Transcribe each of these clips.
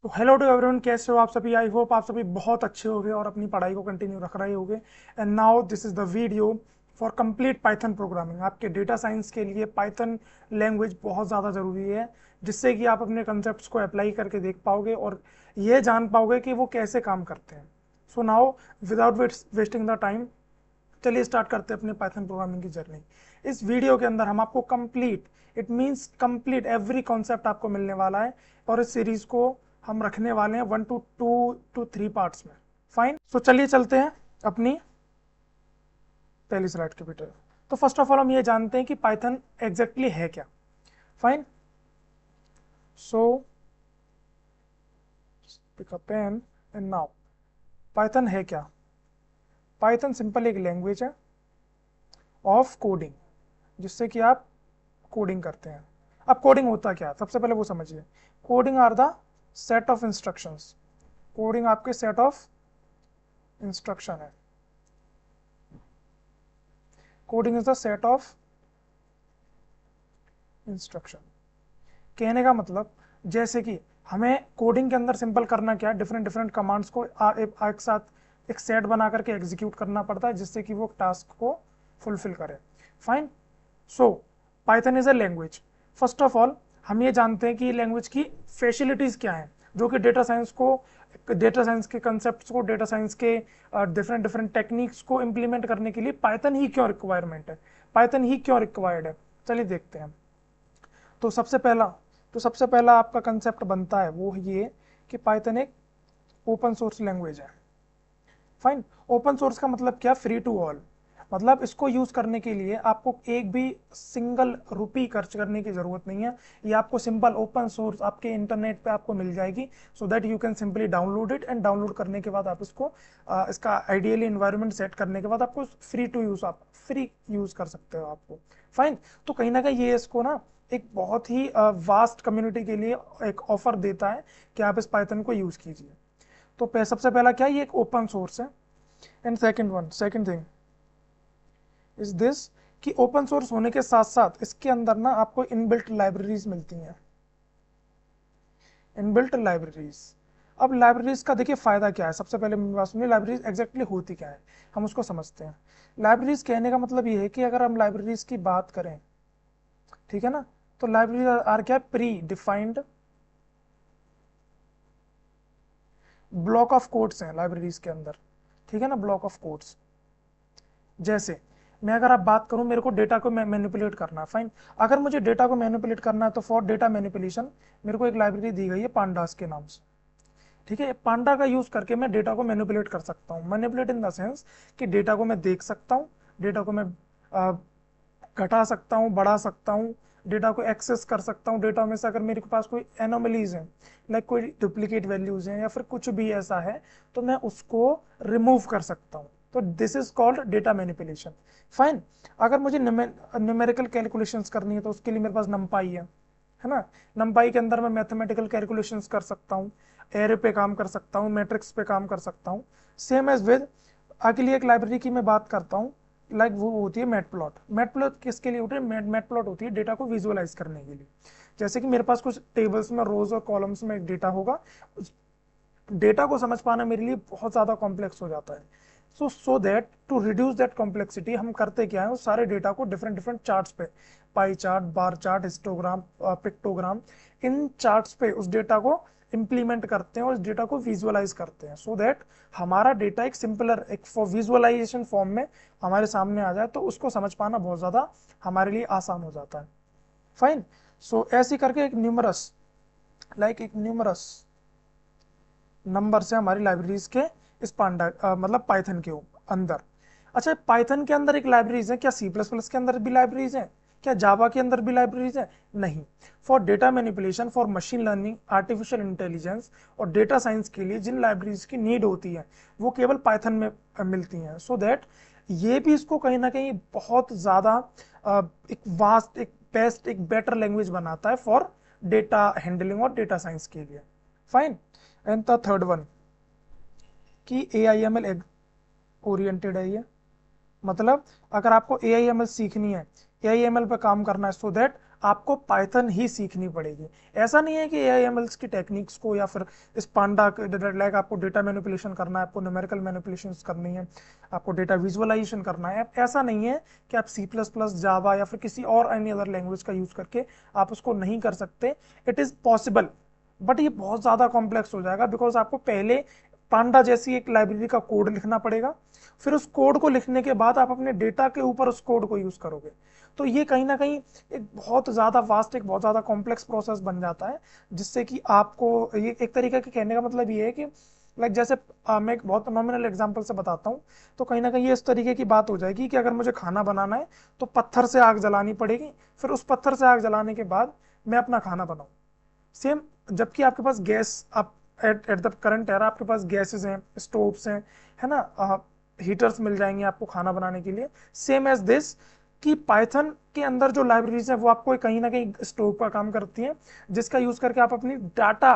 तो hello to everyone, कैसे हो आप सभी। आई होप आप सभी बहुत अच्छे होंगे और अपनी पढ़ाई को कंटिन्यू रख रहे होंगे। And now this is the video for complete Python programming. आपके डेटा साइंस के लिए पाइथन लैंग्वेज बहुत ज़्यादा ज़रूरी है, जिससे कि आप अपने कंसेप्ट को अप्लाई करके देख पाओगे और ये जान पाओगे कि वो कैसे काम करते हैं। So now without wasting the time, चलिए स्टार्ट करते हैं अपने पाइथन प्रोग्रामिंग की जर्नी। इस वीडियो के अंदर हम आपको complete, it means complete every concept आपको मिलने वाला है। और इस सीरीज को हम रखने वाले हैं 1 to 2 to 3 पार्ट्स में। फाइन, सो चलिए चलते हैं अपनी पहली स्लाइड के बेटर। तो फर्स्ट ऑफ ऑल हम ये जानते हैं कि पाइथन एग्जैक्टली है क्या। Fine, so pick a pen and now, Python है क्या। पाइथन सिंपल एक लैंग्वेज है ऑफ कोडिंग, जिससे कि आप कोडिंग करते हैं। अब कोडिंग होता क्या है, सबसे पहले वो समझिए। Coding are the set of instructions. Coding आपके सेट ऑफ इंस्ट्रक्शन है। Coding is the set of instruction. कहने का मतलब, जैसे कि हमें कोडिंग के अंदर सिंपल करना क्या है, डिफरेंट डिफरेंट कमांड्स को एक साथ एक सेट बना करके एग्जीक्यूट करना पड़ता है, जिससे कि वो टास्क को फुलफिल करे। Fine, so Python is a language. First of all हम ये जानते हैं कि लैंग्वेज की फैसिलिटीज क्या हैं, जो कि डेटा साइंस के कंसेप्ट को, डेटा साइंस के डिफरेंट डिफरेंट टेक्निक्स को इम्प्लीमेंट करने के लिए पाइथन ही क्यों रिक्वायरमेंट है, पाइथन ही क्यों रिक्वायर्ड है। चलिए देखते हैं। तो सबसे पहला आपका कंसेप्ट बनता है वो ये कि पाइथन एक ओपन सोर्स लैंग्वेज है। फाइन, ओपन सोर्स का मतलब क्या, फ्री टू ऑल। मतलब इसको यूज करने के लिए आपको एक भी सिंगल रुपी खर्च करने की जरूरत नहीं है। ये आपको सिंपल ओपन सोर्स आपके इंटरनेट पे आपको मिल जाएगी, so that you can simply download it. And download करने के बाद आप इसको इसका आइडियली इन्वायरमेंट सेट करने के बाद आपको फ्री टू यूज, आप फ्री यूज कर सकते हो आपको। फाइन, तो कहीं ना कहीं ये इसको ना एक बहुत ही वास्ट कम्युनिटी के लिए एक ऑफर देता है कि आप इस पाइथन को यूज कीजिए। तो सबसे पहला क्या, ये एक ओपन सोर्स है। And second thing is this कि ओपन सोर्स होने के साथ साथ इसके अंदर ना आपको इनबिल्ट लाइब्रेरीज मिलती हैं। इनबिल्ट लाइब्रेरीज, अब लाइब्रेरीज का देखिए फायदा क्या है। सबसे पहले मेरी बात सुनिए, लाइब्रेरीज एग्जैक्टली होती क्या है, हम उसको समझते हैं। लाइब्रेरीज कहने का मतलब ये है कि अगर हम लाइब्रेरीज की बात करें, ठीक है ना, तो लाइब्रेरीज आर क्या, pre defined block of codes हैं लाइब्रेरीज के अंदर। ठीक है ना, ब्लॉक ऑफ कोड्स। जैसे मैं अगर आप बात करूं, मेरे को डेटा को मैनिपुलेट करना है। फाइन, अगर मुझे डेटा को मैनिपुलेट करना है तो फॉर डेटा मैनिपुलेशन मेरे को एक लाइब्रेरी दी गई है पांडास के नाम से। ठीक है, पांडा का यूज करके मैं डेटा को मैनिपुलेट कर सकता हूँ। मैनिपुलेट इन द सेंस कि डेटा को मैं देख सकता हूँ, डेटा को मैं घटा सकता हूँ, बढ़ा सकता हूँ, डेटा को एक्सेस कर सकता हूँ। डेटा में से अगर मेरे पास कोई एनोमलीज हैं, लाइक कोई डुप्लीकेट वैल्यूज हैं या फिर कुछ भी ऐसा है, तो मैं उसको रिमूव कर सकता हूँ। तो this is called data manipulation. Fine, अगर मुझे न्यूमेरिकल कैलकुलेशंस करनी है तो उसके लिए मेरे पास नमपाई है ना। नमपाई के अंदर मैं मैथमेटिकल कैलकुलेशंस कर सकता हूँ, एरे पे काम कर सकता हूँ, मैट्रिक्स पे काम कर सकता हूँ। सेम एज विद, अगली एक लाइब्रेरी की मैं बात करता हूँ, लाइक वो होती है मैट प्लॉट। मैट प्लॉट किसके लिए होती है, मैट प्लॉट होती है डेटा को विजुअलाइज करने के लिए। जैसे कि मेरे पास कुछ टेबल्स में रोज और कॉलम्स में एक डेटा होगा, डेटा को समझ पाना मेरे लिए बहुत ज़्यादा कॉम्प्लेक्स हो जाता है। So that to reduce that complexity हम करते क्या है, उस सारे डेटा को डिफरेंट डिफरेंट चार्ट्स पे, pie chart, bar chart, histogram, pictogram, इन चार्ट्स पे उस डेटा को इंप्लीमेंट करते हैं और इस डेटा को विजुअलाइज करते हैं, सो दैट हमारा डेटा एक सिंपलर, एक फॉर विजुअलाइजेशन फॉर्म में हमारे सामने आ जाए, तो उसको समझ पाना बहुत ज़्यादा हमारे लिए आसान हो जाता है। फाइन, सो ऐसी करके एक न्यूमरस, एक न्यूमरस नंबर से हमारी लाइब्रेरीज के इस मतलब पाइथन के अंदर। अच्छा, पाइथन के अंदर एक लाइब्रेरीज है, क्या सी प्लस प्लस के अंदर भी लाइब्रेरीज है, क्या जावा के अंदर भी लाइब्रेरीज है? नहीं। For data manipulation, for machine learning, artificial intelligence और डेटा साइंस के लिए जिन लाइब्रेरीज की नीड होती है वो केवल पाइथन में मिलती हैं। सो दैट ये भी इसको कहीं ना कहीं बहुत ज़्यादा एक वास्ट, एक बेस्ट, एक बेटर लैंग्वेज बनाता है फॉर डेटा हैंडलिंग और डेटा साइंस के लिए। Fine, and the third one कि AIML ओरिएंटेड है ये। मतलब अगर आपको AIML सीखनी है, AIML पे काम करना है, सो दैट आपको पाइथन ही सीखनी पड़ेगी। ऐसा नहीं है कि एआईएमएल्स की टेक्निक्स को या फिर इस पांडा लाइक आपको डेटा मैनिपुलेशन करना है, आपको न्यूमेरिकल मैनिपुलेशन करनी है, आपको डेटा विजुअलाइजेशन करना है, ऐसा नहीं है कि आप सी प्लस प्लस, जावा या फिर किसी और एनी अदर लैंग्वेज का यूज करके आप उसको नहीं कर सकते। इट इज पॉसिबल, बट ये बहुत ज्यादा कॉम्प्लेक्स हो जाएगा, बिकॉज आपको पहले पांडा जैसी एक लाइब्रेरी का कोड लिखना पड़ेगा, फिर उस कोड को लिखने के बाद आप अपने डेटा के ऊपर उस कोड को यूज करोगे। तो ये कहीं ना कहीं एक बहुत ज्यादा वास्ट, एक बहुत ज्यादा कॉम्प्लेक्स प्रोसेस बन जाता है, जिससे कि आपको ये एक तरीके के कहने का मतलब ये है कि लाइक जैसे मैं एक बहुत नॉमिनल एग्जांपल से बताता हूँ, तो कहीं ना कहीं ये इस तरीके की बात हो जाएगी कि अगर मुझे खाना बनाना है तो पत्थर से आग जलानी पड़ेगी, फिर उस पत्थर से आग जलाने के बाद मैं अपना खाना बनाऊं। सेम, जबकि आपके पास गैस, आप at at the current era आपके पास गैसेस हैं, स्टोव्स हैं, है ना, हीटर्स मिल जाएंगे आपको खाना बनाने के लिए। सेम एज दिस, कि पाइथन के अंदर जो लाइब्रेरीज है वो आपको कहीं ना कहीं स्टोव का काम करती है, जिसका यूज करके आप अपनी डाटा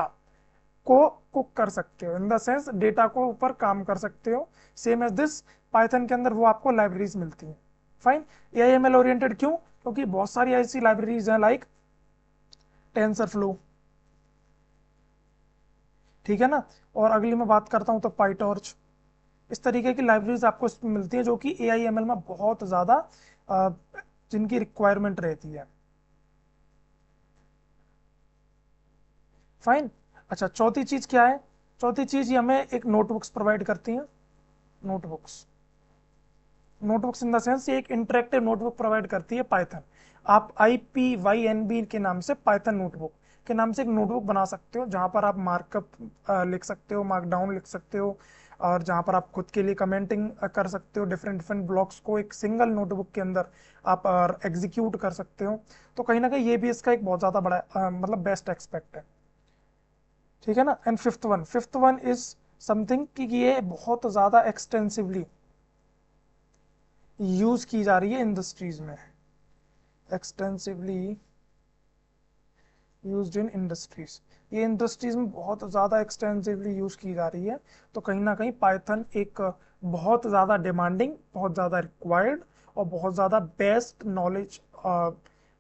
को कुक कर सकते हो, इन द सेंस डेटा को ऊपर काम कर सकते हो। सेम एज दिस, पाइथन के अंदर वो आपको लाइब्रेरीज मिलती हैं। फाइन। एआईएमएल ओरिएंटेड क्यों? क्योंकि बहुत सारी ऐसी लाइब्रेरीज हैं लाइक टेंसर फ्लो, ठीक है ना, और अगली मैं बात करता हूं तो पाइटॉर्च। इस तरीके की लाइब्रेरीज आपको इसमें मिलती है जो कि एआईएमएल में बहुत ज्यादा अ, जिनकी रिक्वायरमेंट रहती है। फाइन। अच्छा, चौथी चीज क्या है? चौथी चीज ये हमें एक नोटबुक्स प्रोवाइड करती हैं। Notebooks, notebooks in the sense ये एक इंटरेक्टिव नोटबुक प्रोवाइड करती है पाइथन। आप IPYNB के नाम से, पाइथन नोटबुक के नाम से एक नोटबुक बना सकते हो, जहां पर आप मार्कअप लिख सकते हो, मार्कडाउन लिख सकते हो, और जहां पर आप खुद के लिए कमेंटिंग कर सकते हो, डिफरेंट डिफरेंट ब्लॉक्स को एक सिंगल नोटबुक के अंदर आप एग्जीक्यूट कर सकते हो। तो कहीं ना कहीं ये भी इसका एक बहुत ज्यादा बड़ा मतलब बेस्ट एक्सपेक्ट है, ठीक है ना। And fifth one is something कि ये बहुत ज्यादा एक्सटेंसिवली यूज की जा रही है इंडस्ट्रीज में, एक्सटेंसिवली यूज्ड इन इंडस्ट्रीज। ये इंडस्ट्रीज में बहुत ज़्यादा एक्सटेंसिवली यूज की जा रही है। तो कहीं ना कहीं पाइथन एक बहुत ज़्यादा डिमांडिंग, बहुत ज़्यादा रिक्वायर्ड और बहुत ज़्यादा बेस्ट नॉलेज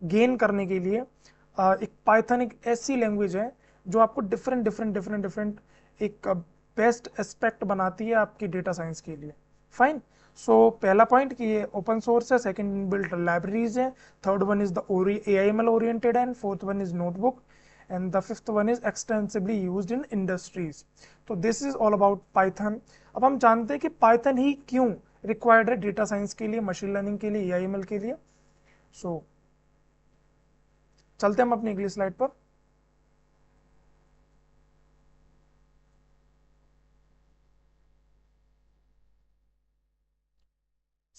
गेन करने के लिए एक पाइथन एक ऐसी लैंग्वेज है जो आपको डिफरेंट डिफरेंट डिफरेंट डिफरेंट एक बेस्ट एस्पेक्ट बनाती है आपकी डेटा साइंस के लिए। फाइन। सो पहला पॉइंट कि ये ओपन सोर्स है, सेकंड बिल्ट लाइब्रेरीज है, third one is the AIML oriented, and fourth one is notebook, and the fifth one is extensively used in industries. तो this is all about Python. अब हम जानते हैं कि पाइथन ही क्यों required है डेटा साइंस के लिए, मशीन लर्निंग के लिए, AIML के लिए। सो चलते हम अपनी अगली स्लाइड पर।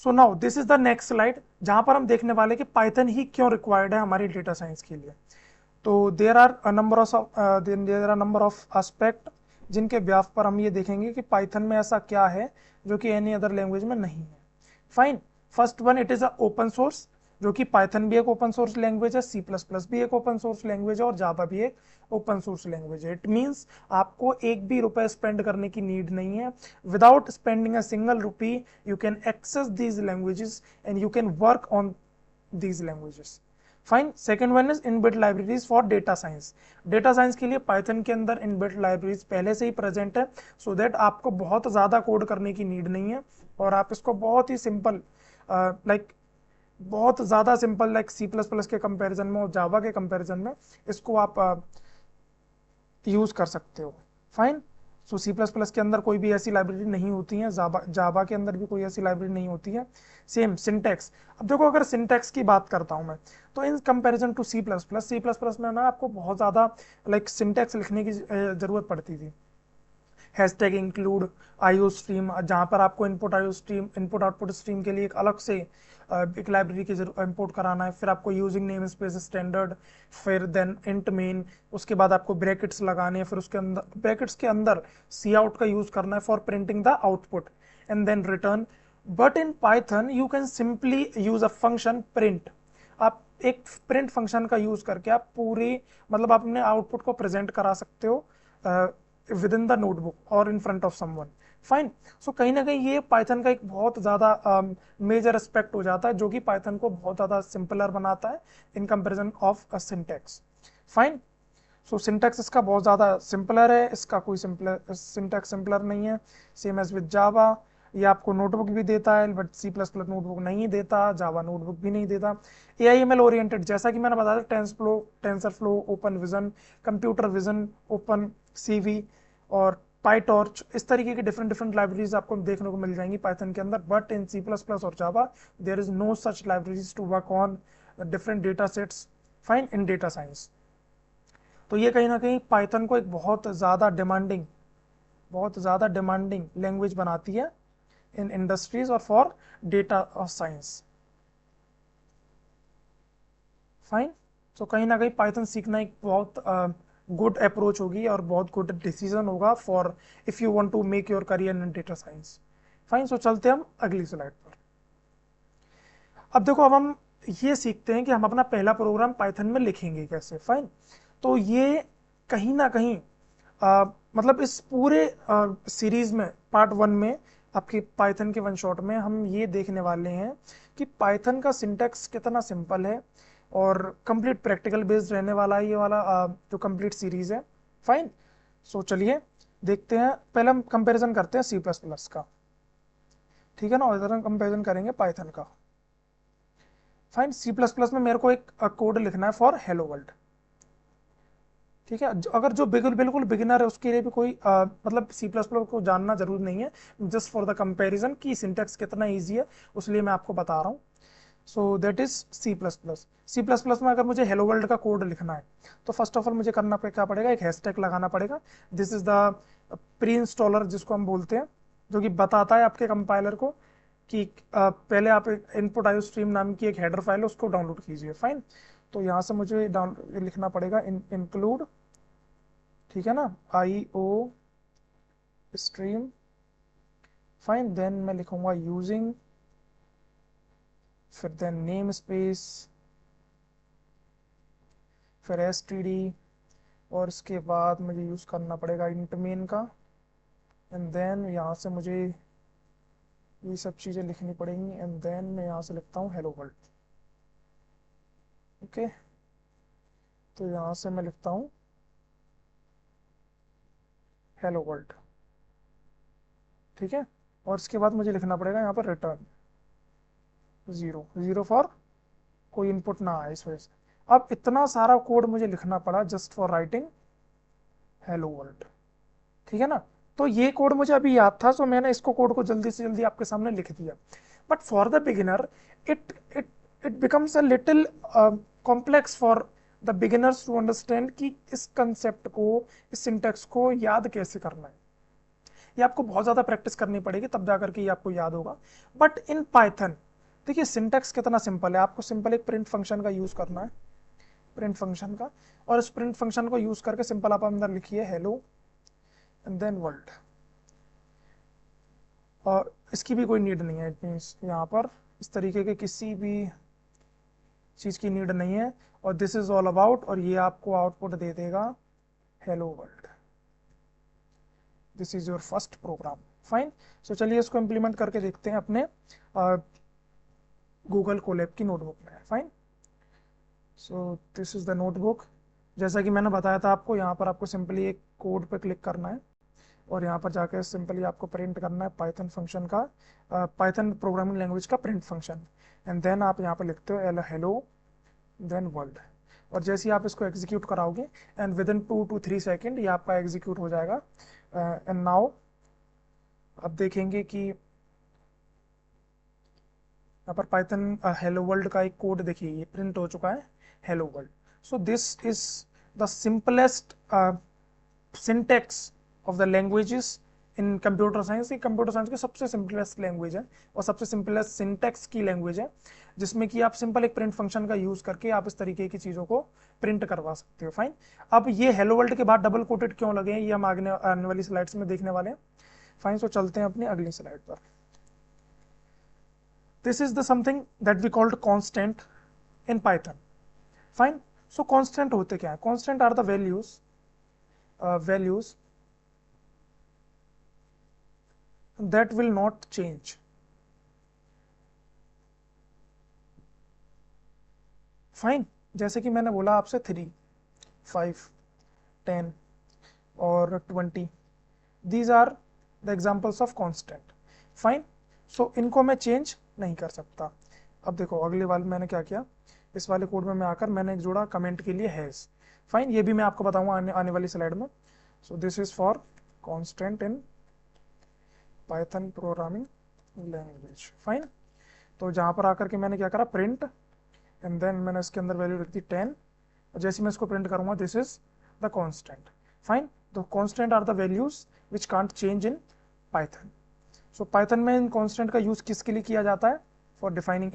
So now this is the next slide, जहां पर हम देखने वाले कि पाइथन ही क्यों रिक्वायर्ड है हमारी डेटा साइंस के लिए। तो there are number of aspect जिनके ब्याफ पर हम ये देखेंगे कि पाइथन में ऐसा क्या है जो कि एनी अदर लैंग्वेज में नहीं है। Fine. First one, it is a open source, जो कि पाइथन भी एक ओपन सोर्स लैंग्वेज है, सी प्लस प्लस भी एक ओपन सोर्स लैंग्वेज है, और जावा भी एक ओपन सोर्स लैंग्वेज है। इट मीन्स आपको एक भी रुपए स्पेंड करने की नीड नहीं है। Without spending a single rupee you can access these languages and you can work on these languages. Fine. Second one is inbuilt libraries for data science. Data science के लिए पाइथन के अंदर inbuilt libraries पहले से ही present है, so that आपको बहुत ज्यादा कोड करने की नीड नहीं है, और आप इसको बहुत ही सिंपल लाइक बहुत ज्यादा simple like C plus plus के कंपेरिजन में और जावा के कंपेरिजन में इसको आप यूज कर सकते हो। फाइन। सो सी प्लस प्लस के अंदर कोई भी ऐसी लाइब्रेरी नहीं होती है, जावा जावा के अंदर भी कोई ऐसी लाइब्रेरी नहीं होती है। सेम सिंटेक्स, अब देखो अगर सिंटेक्स की बात करता हूं मैं, तो in comparison to C plus plus में ना आपको बहुत ज्यादा लाइक सिंटेक्स लिखने की जरूरत पड़ती थी। हैशटैग इंक्लूड आईओ स्ट्रीम, जहां पर आपको input IO stream, input output stream के लिए एक अलग से एक लाइब्रेरी की इंपोर्ट कराना है, फिर आपको यूजिंग नेम स्पेस स्टैंडर्ड, फिर देन इंट मेन, उसके बाद आपको ब्रैकेट्स लगाने हैं, फिर उसके अंदर ब्रैकेट्स के अंदर सी आउट का यूज करना है for printing the output, and then return. But in Python you can simply use a function print. आप एक प्रिंट फंक्शन का यूज करके आप पूरी मतलब आप अपने आउटपुट को प्रेजेंट करा सकते हो विद इन द नोटबुक और in front of someone. Fine. So कहीं ना कहीं ये पाइथन का एक बहुत ज़्यादा मेजर एस्पेक्ट हो जाता है, जो कि पाइथन को बहुत ज़्यादा सिंपलर बनाता है in comparison of syntax. Fine. So syntax इसका बहुत ज़्यादा सिंपलर है, इसका कोई सिंटेक्स सिंपलर नहीं है। सेम एज विद जावा, ये आपको नोटबुक भी देता है but C plus plus notebook नहीं देता, जावा नोटबुक भी नहीं देता। AIML ओरिएंटेड, जैसा कि मैंने बताया, tensor flow, open vision, computer vision, open CV और पाईटॉर्च, इस तरीके की डिफरेंट डिफरेंट लाइब्रेरीज आपको देखने को मिल जाएंगी पाइथन के अंदर। But in C plus plus और Java there is no such libraries to work on different data sets, fine, in data science. तो ये कहीं ना कहीं पाइथन को एक बहुत ज़्यादा डिमांडिंग लैंग्वेज बनाती है इन इंडस्ट्रीज और for data science. Fine. So कहीं ना कहीं पाइथन सीखना एक बहुत गुड अप्रोच होगी और बहुत गुड डिसीजन होगा for if you want to make your career in data science. Fine. So चलते हैं हम अगली स्लाइड पर। अब देखो, अब हम ये सीखते हैं कि हम अपना पहला प्रोग्राम पाइथन में लिखेंगे कैसे। फाइन। तो ये कहीं ना कहीं मतलब इस पूरे सीरीज में पार्ट 1 में आपकी पाइथन के वन शॉट में हम ये देखने वाले हैं कि पाइथन का सिंटैक्स कितना सिंपल है और कंप्लीट प्रैक्टिकल बेस्ड रहने वाला है ये वाला जो कंप्लीट सीरीज है। फाइन। सो चलिए देखते हैं। पहले हम कंपैरिजन करते हैं सी प्लस प्लस का, ठीक है ना, और इधर हम कंपैरिजन करेंगे पाइथन का। फाइन। सी प्लस प्लस में मेरे को एक कोड लिखना है फॉर हेलो वर्ल्ड, ठीक है। अगर जो बिल्कुल बिगिनर है उसके लिए भी कोई मतलब सी प्लस प्लस को जानना जरूरी नहीं है, जस्ट फॉर द कंपेरिजन की सिंटैक्स कितना ईजी है उसलिए मैं आपको बता रहा हूँ। So that is C plus plus. C plus plus में अगर मुझे हेलो वर्ल्ड का कोड लिखना है तो फर्स्ट ऑफ ऑल मुझे करना क्या पड़ेगा, एक हैशटैग लगाना पड़ेगा। This is the pre installer जिसको हम बोलते हैं, जो कि बताता है आपके कंपाइलर को कि पहले आप इनपुट आईओ स्ट्रीम नाम की एक हेडर फाइल है उसको डाउनलोड कीजिए। फाइन। तो यहाँ से मुझे लिखना पड़ेगा इंक्लूड, ठीक है ना, IO स्ट्रीम। फाइन। देन मैं लिखूंगा यूजिंग, फिर देन नेम स्पेस, फिर std, और इसके बाद मुझे यूज करना पड़ेगा इंट मेन का। एंड देन यहाँ से मुझे ये सब चीजें लिखनी पड़ेंगी। एंड देन मैं यहाँ से लिखता हूँ हेलो वर्ल्ड। ओके। तो यहाँ से मैं लिखता हूँ हेलो वर्ल्ड, ठीक है। और इसके बाद मुझे लिखना पड़ेगा यहाँ पर रिटर्न 0 फॉर कोई इनपुट ना आए इस वजह से। अब इतना सारा कोड मुझे लिखना पड़ा just for writing hello world, ठीक है ना। तो ये कोड मुझे अभी याद था, सो मैंने इसको कोड को जल्दी से जल्दी आपके सामने लिख दिया। But for the beginner it it it becomes a little complex for the beginners to understand कि इस कंसेप्ट को, इस सिंटेक्स को याद कैसे करना है। ये आपको बहुत ज़्यादा प्रैक्टिस करनी पड़ेगी तब जाकर के ये आपको याद होगा। बट इन पाइथन देखिए सिंटेक्स कितना सिंपल है। आपको सिंपल एक प्रिंट फंक्शन का यूज़ करना है, प्रिंट फंक्शन का, और इस प्रिंट फंक्शन को यूज़ करके सिंपल आप अंदर लिखिए हेलो एंड देन वर्ल्ड। और इसकी भी कोई नीड नहीं है, इट मीन्स यहाँ पर इस तरीके के किसी भी चीज़ की नीड नहीं है। और दिस इज ऑल अबाउट, और ये आपको आउटपुट दे देगा hello world. This is your first program. Fine. So चलिए इसको इम्प्लीमेंट करके देखते हैं अपने गूगल कोलैब की नोटबुक में। Fine. So this is the notebook. जैसा कि मैंने बताया था आपको, यहाँ पर आपको सिंपली एक कोड पे क्लिक करना है और यहाँ पर जाकर सिंपली आपको प्रिंट करना है पाइथन फंक्शन का, पाइथन प्रोग्रामिंग लैंग्वेज का प्रिंट फंक्शन। एंड देन आप यहाँ पर लिखते हो हेलो देन वर्ल्ड। और जैसे ही आप इसको एग्जीक्यूट कराओगे and with in 2 to 3 second ये आपका एग्जीक्यूट हो जाएगा। एंड नाउ अब देखेंगे कि यहाँ पर पाइथन हेलो वर्ल्ड का एक कोड देखिए ये प्रिंट हो चुका है hello world. So this is the simplest syntax of the languages in computer science. ये कंप्यूटर साइंस की सबसे सिंपलेस्ट लैंग्वेज है और सबसे सिंपलेस्ट सिंटेक्स की लैंग्वेज है, जिसमें कि आप सिंपल एक प्रिंट फंक्शन का यूज करके आप इस तरीके की चीजों को प्रिंट करवा सकते हो। फाइन। अब ये हेलो वर्ल्ड के बाद डबल कोटेड क्यों लगे हैं ये हम आने वाली स्लाइड्स में देखने वाले हैं। फाइन। सो चलते हैं अपनी अगली स्लाइड पर। This is the something that we called constant in Python. Fine. So constant होते क्या है? Constant are the values that will not change. Fine, जैसे कि मैंने बोला आपसे 3, 5, 10 और 20, these are the examples of constant. Fine, so इनको मैं चेंज नहीं कर सकता. अब देखो अगले वाले मैंने क्या किया, इस वाले कोड में मैं आकर मैंने एक जोड़ा कमेंट के लिए हैज. फाइन, ये भी मैं आपको बताऊंगा आने वाली स्लाइड में. सो this is for constant in Python programming language. Fine, तो जहां पर आकर के मैंने क्या करा, प्रिंट, एंड देन मैंने इसके अंदर वैल्यू रख दी 10, और जैसे मैं इसको प्रिंट करूंगा this is the constant. Fine, the constant are the values which can't change in Python. So Python में इन कांस्टेंट का यूज किसके लिए किया जाता है, फॉर डिफाइनिंग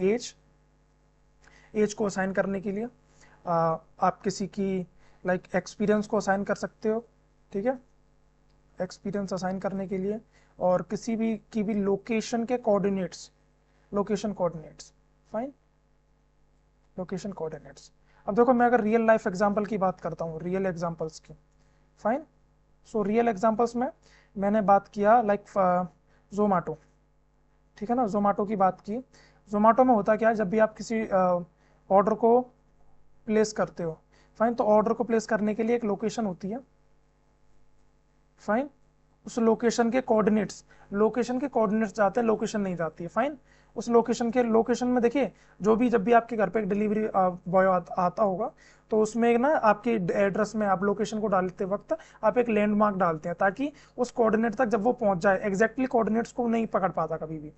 एज को असाइन करने के लिए. आप किसी की लाइक एक्सपीरियंस को असाइन कर सकते हो, ठीक है, एक्सपीरियंस असाइन करने के लिए, और किसी भी की भी लोकेशन के coordinates, location coordinates. Fine, location coordinates. अब देखो मैं अगर रियल लाइफ एग्जांपल की बात करता हूँ, रियल एग्जांपल्स की. फाइन, सो रियल एग्जांपल्स में मैंने बात किया लाइक जोमेटो, ठीक है ना, जोमेटो की बात की. जोमेटो में होता क्या है, जब भी आप किसी ऑर्डर को प्लेस करते हो, फाइन, तो ऑर्डर को प्लेस करने के लिए एक लोकेशन होती है. फाइन, उस लोकेशन के कोऑर्डिनेट्स जाते हैं, लोकेशन नहीं जाती है. फाइन, उस लोकेशन में देखिए, जो भी जब भी आपके घर पे एक डिलीवरी बॉय आता होगा, तो उसमें ना आपके एड्रेस में आप लोकेशन को डालते वक्त आप एक लैंडमार्क डालते हैं, ताकि उस कोऑर्डिनेट तक जब वो पहुंच जाए, एग्जैक्टली कोऑर्डिनेट्स को नहीं पकड़ पाता कभी भी,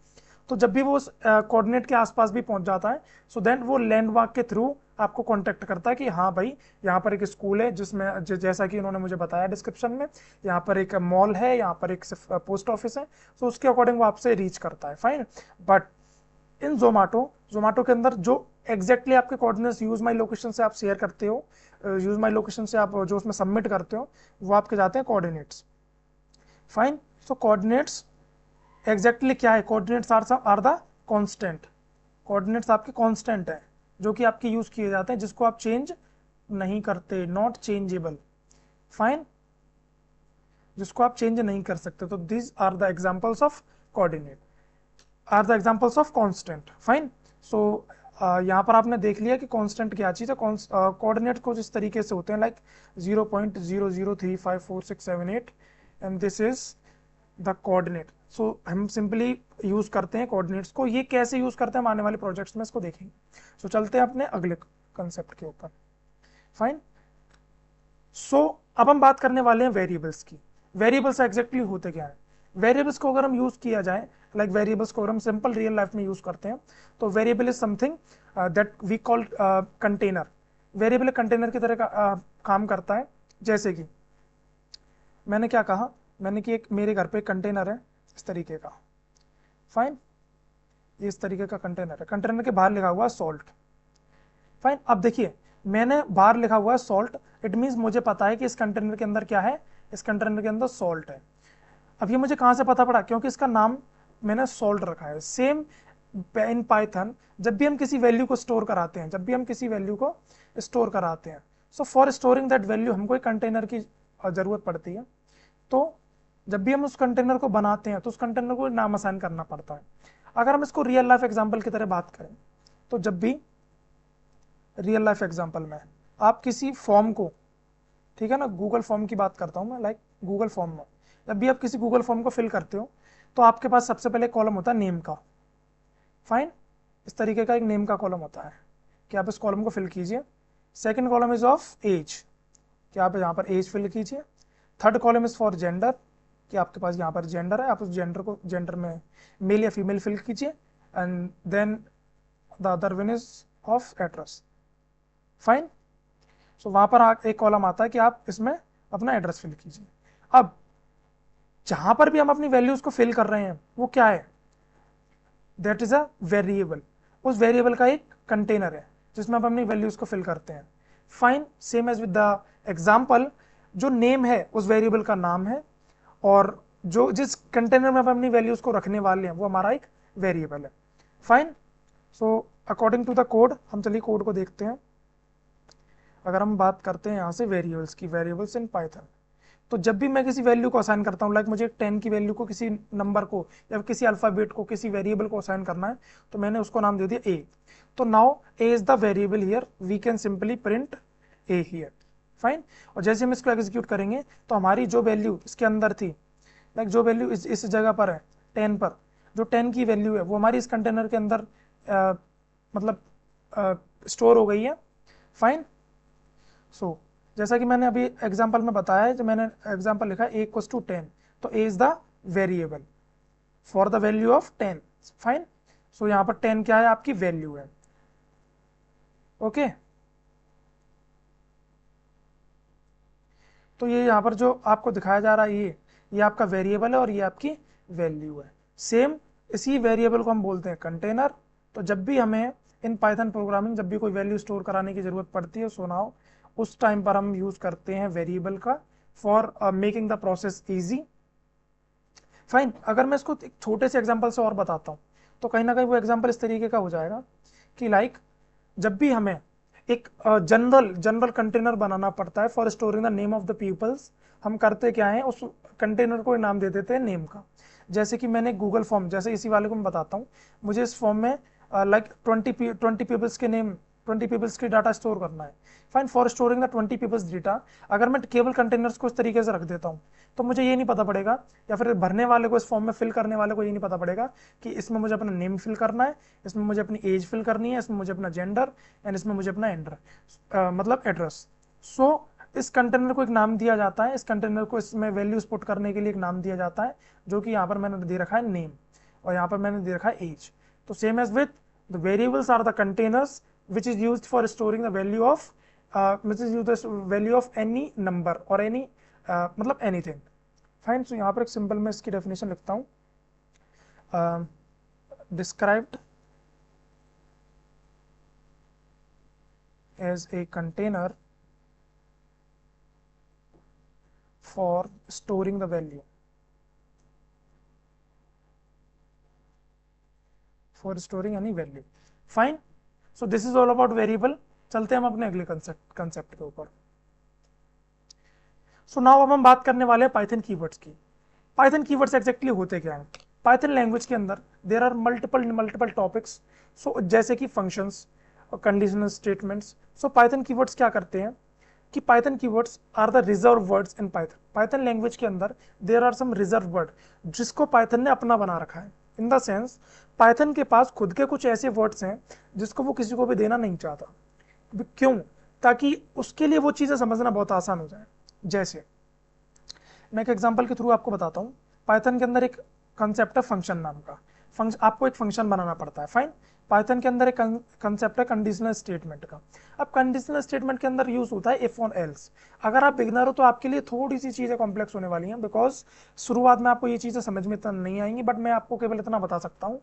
तो जब भी वो उस कोऑर्डिनेट के आसपास भी पहुंच जाता है, सो देन वो लैंडमार्क के थ्रू आपको कांटेक्ट करता है कि हाँ भाई, यहाँ पर एक स्कूल है जिसमें जैसा कि उन्होंने मुझे बताया डिस्क्रिप्शन में, यहाँ पर एक मॉल है, यहाँ पर एक पोस्ट ऑफिस है, तो उसके अकॉर्डिंग वो आपसे रीच करता है. फाइन, बट इन जोमेटो के अंदर जो एग्जैक्टली आपके कोऑर्डिनेट्स यूज माई लोकेशन से आप शेयर करते हो, यूज माई लोकेशन से आप जो उसमें सबमिट करते हो, वो आपके जाते हैं coordinates. Fine, so coordinates exactly क्या है, coordinates are the constant. Coordinates आपके कांस्टेंट है, जो कि आपके यूज किए जाते हैं, जिसको आप चेंज नहीं करते, नॉट चेंजेबल. फाइन, जिसको आप चेंज नहीं कर सकते. तो this are the examples of coordinate, are the examples of constant. Fine, so यहाँ पर आपने देख लिया कि कांस्टेंट क्या चीज है. कोऑर्डिनेट कुछ इस तरीके से होते हैं, like 0.00354678, and this is the coordinate. So हम सिंपली यूज करते हैं कोऑर्डिनेट्स को. ये कैसे यूज करते हैं हम आने वाले प्रोजेक्ट्स में इसको देखेंगे. सो चलते हैं अपने अगले कंसेप्ट के ऊपर. फाइन, सो अब हम बात करने वाले हैं वेरिएबल्स की. वेरिएबल्स एग्जैक्टली होते क्या है, वेरिएबल्स को अगर हम यूज किया जाए, लाइक वेरिएबल्स को अगर हम सिंपल रियल लाइफ में यूज करते हैं, तो variable is something that we call container. Variable container की तरह का काम करता है. जैसे कि मैंने क्या कहा, मैंने कि एक मेरे घर पे कंटेनर है इस तरीके का. फाइन, ये इस तरीके का कंटेनर है, कंटेनर के बाहर लिखा हुआ है सॉल्ट. फाइन, अब देखिए मैंने बाहर लिखा हुआ है सॉल्ट, इट मीन्स मुझे पता है कि इस कंटेनर के अंदर क्या है, इस कंटेनर के अंदर सॉल्ट है. अब ये मुझे कहां से पता पड़ा, क्योंकि इसका नाम मैंने सॉल्ट रखा है. सेम इन पाइथन, जब भी हम किसी वैल्यू को स्टोर कराते हैं, so for storing that value हमको एक कंटेनर की जरूरत पड़ती है. तो जब भी हम उस कंटेनर को बनाते हैं, तो उस कंटेनर को नाम असाइन करना पड़ता है. अगर हम इसको रियल लाइफ एग्जांपल की तरह बात करें, तो जब भी रियल लाइफ एग्जांपल में आप किसी फॉर्म को, ठीक है ना, गूगल फॉर्म की बात करता हूं मैं, लाइक गूगल फॉर्म में जब भी आप किसी गूगल फॉर्म को फिल करते हो, तो आपके पास सबसे पहले कॉलम होता है नेम का. फाइन, इस तरीके का एक नेम का कॉलम होता है कि आप इस कॉलम को फिल कीजिए. Second column is of age, कि आप यहाँ पर एज फिल कीजिए. Third column is for gender, कि आपके पास यहाँ पर जेंडर है, आप उस जेंडर में मेल या फीमेल फिल कीजिए. And then the other one is of address. Fine, so वहां पर एक कॉलम आता है कि आप इसमें अपना एड्रेस फिल कीजिए. अब जहां पर भी हम अपनी वैल्यूज को फिल कर रहे हैं, वो क्या है, दैट इज अ वेरिएबल. उस वेरिएबल का एक कंटेनर है जिसमें हम अपनी वैल्यूज को फिल करते हैं. Fine, same as with the example, जो नेम है उस वेरिएबल का नाम है, और जो जिस कंटेनर में हम अपनी वैल्यूज को रखने वाले हैं वो हमारा एक वेरिएबल है. Fine, so according to the code, हम चलिए कोड को देखते हैं. अगर हम बात करते हैं यहाँ से वेरिएबल्स की, वेरिएबल्स इन पाइथन, तो जब भी मैं किसी वैल्यू को असाइन करता हूँ, लाइक मुझे 10 की वैल्यू को किसी नंबर को या किसी अल्फाबेट को किसी वेरिएबल को असाइन करना है, तो मैंने उसको नाम दे दिया ए। तो now a is the variable here, we can simply print a here, fine. और जैसे हम इसको एग्जीक्यूट करेंगे तो हमारी जो वैल्यू इसके अंदर थी, लाइक जो वैल्यू इस जगह पर है 10 पर, जो 10 की वैल्यू है वो हमारी इस कंटेनर के अंदर मतलब स्टोर हो गई है, फाइन। सो जैसा कि मैंने अभी एग्जांपल में बताया है, जो मैंने एग्जांपल लिखा है a इक्वल्स टू 10, तो a is the variable for the value of 10, fine. So यहाँ पर 10 क्या है, आपकी वैल्यू है, ओके। तो ये यहाँ पर जो आपको दिखाया जा रहा है, ये आपका वेरिएबल है और ये आपकी वैल्यू है। सेम इसी वेरिएबल को हम बोलते हैं कंटेनर। तो जब भी हमें इन पाइथन प्रोग्रामिंग जब भी कोई वैल्यू स्टोर कराने की जरूरत पड़ती है, सो नाउ उस टाइम पर हम यूज करते हैं वेरिएबल का for making the process easy, fine. अगर मैं इसको एक छोटे से एग्जांपल से और बताता हूँ, तो कहीं ना कहीं वो एग्जांपल इस तरीके का हो जाएगा कि लाइक जब भी हमें एक जनरल कंटेनर बनाना पड़ता है for storing the name of the peoples, हम करते क्या है, उस कंटेनर को नाम दे देते हैं नेम का। जैसे कि मैंने गूगल फॉर्म, जैसे इसी वाले को मैं बताता हूँ, मुझे इस फॉर्म में लाइक 20 पीपल्स के नेम, 20 पीपल्स की डाटा स्टोर करना है, fine. For storing the 20 peoples data, अगर मैं केवल कंटेनर्स को इस तरीके से रख देता हूँ, तो मुझे ये नहीं पता पड़ेगा, या फिर भरने वाले को, इस फॉर्म में फिल करने वाले को ये नहीं पता पड़ेगा कि इसमें मुझे अपना नेम फिल करना है, इसमें मुझे अपनी एज फिल करनी है, इसमें मुझे अपना जेंडर एंड इसमें मुझे अपना मतलब एड्रेस। सो इस कंटेनर को एक नाम दिया जाता है, इस कंटेनर को इसमें वैल्यूज पुट करने के लिए एक नाम दिया जाता है, जो कि यहाँ पर मैंने दे रखा है नेम और यहाँ पर मैंने दे रखा है एज। तो same as with the variables are the containers which is used for storing the value of which is used the value of any number or any मतलब anything, फाइन। सो यहाँ पर एक सिंपल मैं इसकी definition लिखता हूँ, described as a container for storing the value, for storing any value, fine. So this is all about variable. चलते हैं हम अपने अगले कंसेप्ट के ऊपर। सो नाउ अब हम बात करने वाले हैं पाइथन कीवर्ड्स की। पाइथन कीवर्ड्स एग्जैक्टली होते क्या हैं? पाइथन लैंग्वेज के अंदर there are multiple topics, so जैसे कि फंक्शंस और conditional statements. So Python keywords क्या करते हैं कि Python keywords are the reserve words in Python. Python language के अंदर there are some reserve word जिसको पाइथन ने अपना बना रखा है। इन द सेंस पाइथन के पास खुद के कुछ ऐसे वर्ड्स हैं जिसको वो किसी को भी देना नहीं चाहता। क्यों? ताकि उसके लिए वो चीज़ें समझना बहुत आसान हो जाए। जैसे मैं एक एग्जांपल के थ्रू आपको बताता हूँ। पाइथन के अंदर एक कंसेप्ट है फंक्शन नाम का। आपको एक फंक्शन बनाना पड़ता है, फाइन। पाइथन के अंदर एक कंसेप्ट है कंडीशनल स्टेटमेंट का। अब कंडीशनल स्टेटमेंट के अंदर यूज होता है इफ ऑन एल्स। अगर आप बिगनर हो तो आपके लिए थोड़ी सी चीज़ें कॉम्प्लेक्स होने वाली हैं, बिकॉज शुरुआत में आपको ये चीज़ें समझ में इतना नहीं आएंगी, बट मैं आपको केवल इतना बता सकता हूँ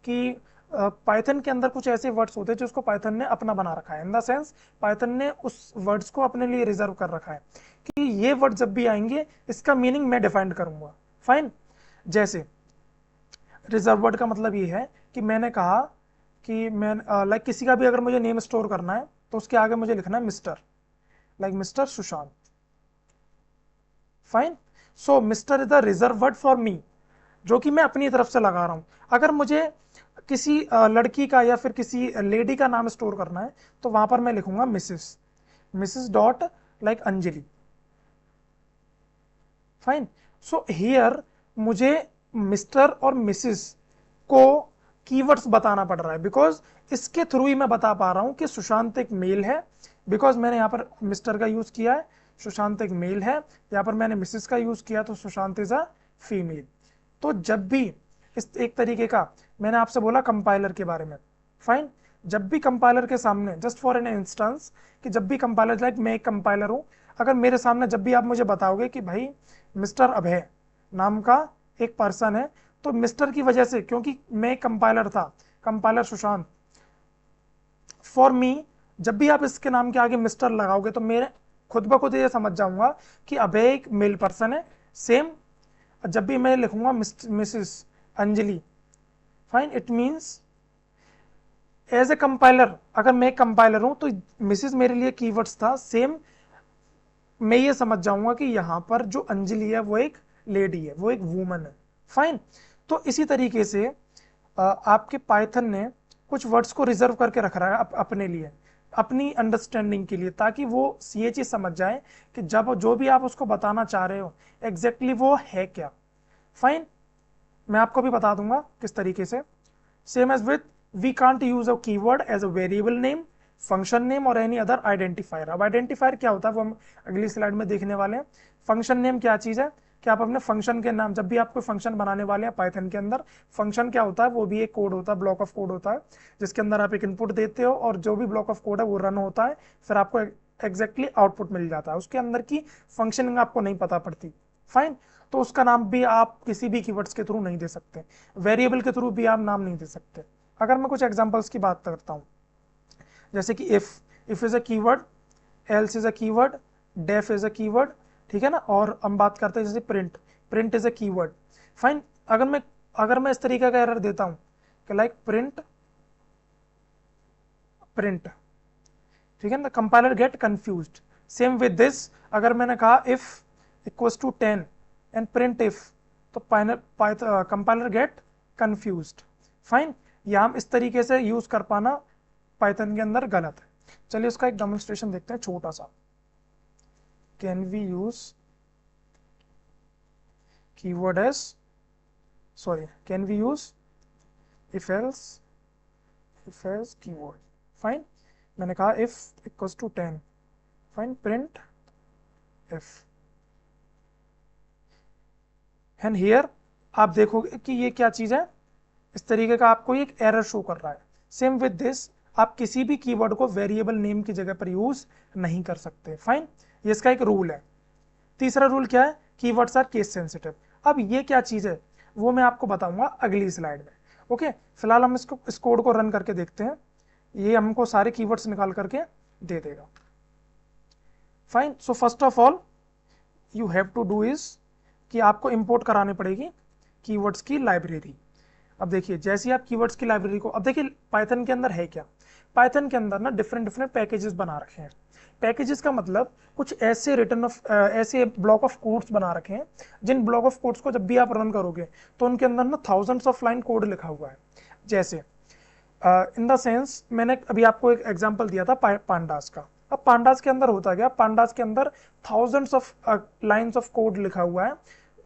कि पाइथन के अंदर कुछ ऐसे वर्ड्स होते हैं जिसको पाइथन ने अपना बना रखा है। इन द सेंस पाइथन ने उस वर्ड्स को अपने लिए रिजर्व कर रखा है कि ये वर्ड जब भी आएंगे इसका मीनिंग मैं डिफाइन करूंगा, फाइन। जैसे रिजर्व वर्ड का मतलब ये है कि मैंने कहा कि मैं लाइक किसी का भी अगर मुझे नेम स्टोर करना है तो उसके आगे मुझे लिखना है mister, like mister Sushant, fine. So mister is the reserve word for me, जो कि मैं अपनी तरफ से लगा रहा हूं। अगर मुझे किसी लड़की का या फिर किसी लेडी का नाम स्टोर करना है तो वहां पर मैं लिखूंगा Mrs dot like Anjali, fine. So here मुझे मिस्टर और मिसेस को कीवर्ड्स बताना पड़ रहा है, बिकॉज इसके थ्रू ही मैं बता पा रहा हूं कि सुशांत एक मेल है, बिकॉज मैंने यहाँ पर मिस्टर का यूज किया है, सुशांत एक मेल है। यहाँ पर मैंने मिसेस का यूज किया तो सुशांत इज अ फीमेल। तो जब भी इस एक तरीके का मैंने आपसे बोला कंपाइलर के बारे में, फाइन। जब भी कंपाइलर के सामने, जस्ट फॉर एन इंस्टेंस, कि जब भी कंपाइलर, लाइक मैं एक कंपाइलर हूं, अगर मेरे सामने जब भी आप मुझे बताओगे कि भाई मिस्टर अभय नाम का एक पर्सन है, तो मिस्टर की वजह से, क्योंकि मैं कंपाइलर था, कंपाइलर सुशांत, फॉर मी, जब भी आप इसके नाम के आगे मिस्टर लगाओगे तो मेरे खुद ब खुद ये समझ जाऊंगा कि अभय एक मेल पर्सन है। सेम जब भी मैं लिखूंगा Mrs Anjali, fine, it means as a compiler, अगर मैं कंपाइलर हूं तो मिसेस मेरे लिए कीवर्ड्स था। सेम मैं ये समझ जाऊंगा कि यहाँ पर जो अंजलि है वो एक लेडी है, वो एक वुमन है। फाइन। तो इसी तरीके से आपके पाइथन ने कुछ वर्ड्स को रिजर्व करके रख रहा है अपने लिए, अपनी अंडरस्टैंडिंग के लिए, ताकि वो ये चीज समझ जाए कि जब जो भी आप उसको बताना चाह रहे हो एग्जैक्टली वो है क्या। फाइन। मैं आपको भी बता दूंगा किस तरीके से। Same as with we can't use a keyword as a variable name, function name और एनी अदर आइडेंटिफायर। अब आइडेंटिफायर क्या होता है वो हम अगली स्लाइड में देखने वाले हैं। फंक्शन नेम क्या चीज है कि आप अपने फंक्शन के नाम, जब भी आप कोई फंक्शन बनाने वाले हैं पाइथन के अंदर, फंक्शन क्या होता है वो भी एक कोड होता है, ब्लॉक ऑफ कोड होता है, जिसके अंदर आप एक इनपुट देते हो और जो भी ब्लॉक ऑफ कोड है वो रन होता है, फिर आपको एग्जैक्टली आउटपुट मिल जाता है। उसके अंदर की फंक्शनिंग आपको नहीं पता पड़ती। फाइन। तो उसका नाम भी आप किसी भी कीवर्ड्स के थ्रू नहीं दे सकते, वेरिएबल के थ्रू भी आप नाम नहीं दे सकते। अगर मैं कुछ एग्जांपल्स की बात करता हूं, जैसे कि if is a keyword, else is a keyword, def is a keyword, ठीक है ना। और हम बात करते हैं जैसे print, print is a keyword. Fine. अगर मैं इस तरीके का एरर देता हूं कि लाइक प्रिंट, प्रिंट, ठीक है ना, compiler get confused. Same with this, अगर मैंने कहा if equals to 10 and print if, तो कंपाइलर गेट कंफ्यूज्ड। फाइन। या हम इस तरीके से यूज कर पाना पाइथन के अंदर गलत है। चलिए उसका एक डेमोन्स्ट्रेशन देखते हैं छोटा सा। Can we use keyword as, sorry, can we use if else keyword. Fine. मैंने कहा if equals to 10, fine, print if, and here आप देखोगे कि ये क्या चीज है, इस तरीके का आपको एक एरर शो कर रहा है। सेम विद दिस, आप किसी भी कीवर्ड को वेरिएबल नेम की जगह पर यूज नहीं कर सकते। फाइन। ये इसका एक रूल है। तीसरा रूल क्या है, कीवर्ड्स आर केस सेंसिटिव। अब ये क्या चीज है वो मैं आपको बताऊंगा अगली स्लाइड में। ओके, फिलहाल हम इस कोड को रन करके देखते हैं। ये हमको सारे कीवर्ड्स निकाल करके दे देगा। Fine. So first of all you have to do is कि आपको इंपोर्ट करानी पड़ेगी कीवर्ड्स की लाइब्रेरी। अब देखिए, जैसे ही आप कीवर्ड्स की लाइब्रेरी को, अब देखिए पाइथन के अंदर है क्या, पाइथन के अंदर ना डिफरेंट डिफरेंट पैकेजेस बना रखे हैं। पैकेजेस का मतलब कुछ ऐसे ऐसे ब्लॉक ऑफ कोड्स बना रखे हैं, जिन ब्लॉक ऑफ कोड्स को जब भी आप रन करोगे तो उनके अंदर ना थाउजेंड्स ऑफ लाइन कोड लिखा हुआ है। जैसे इन द सेंस, मैंने अभी आपको एक एग्जांपल दिया था पांडास का। अब पांडास के अंदर होता गया, पांडास के अंदर thousands of lines of code लिखा हुआ है,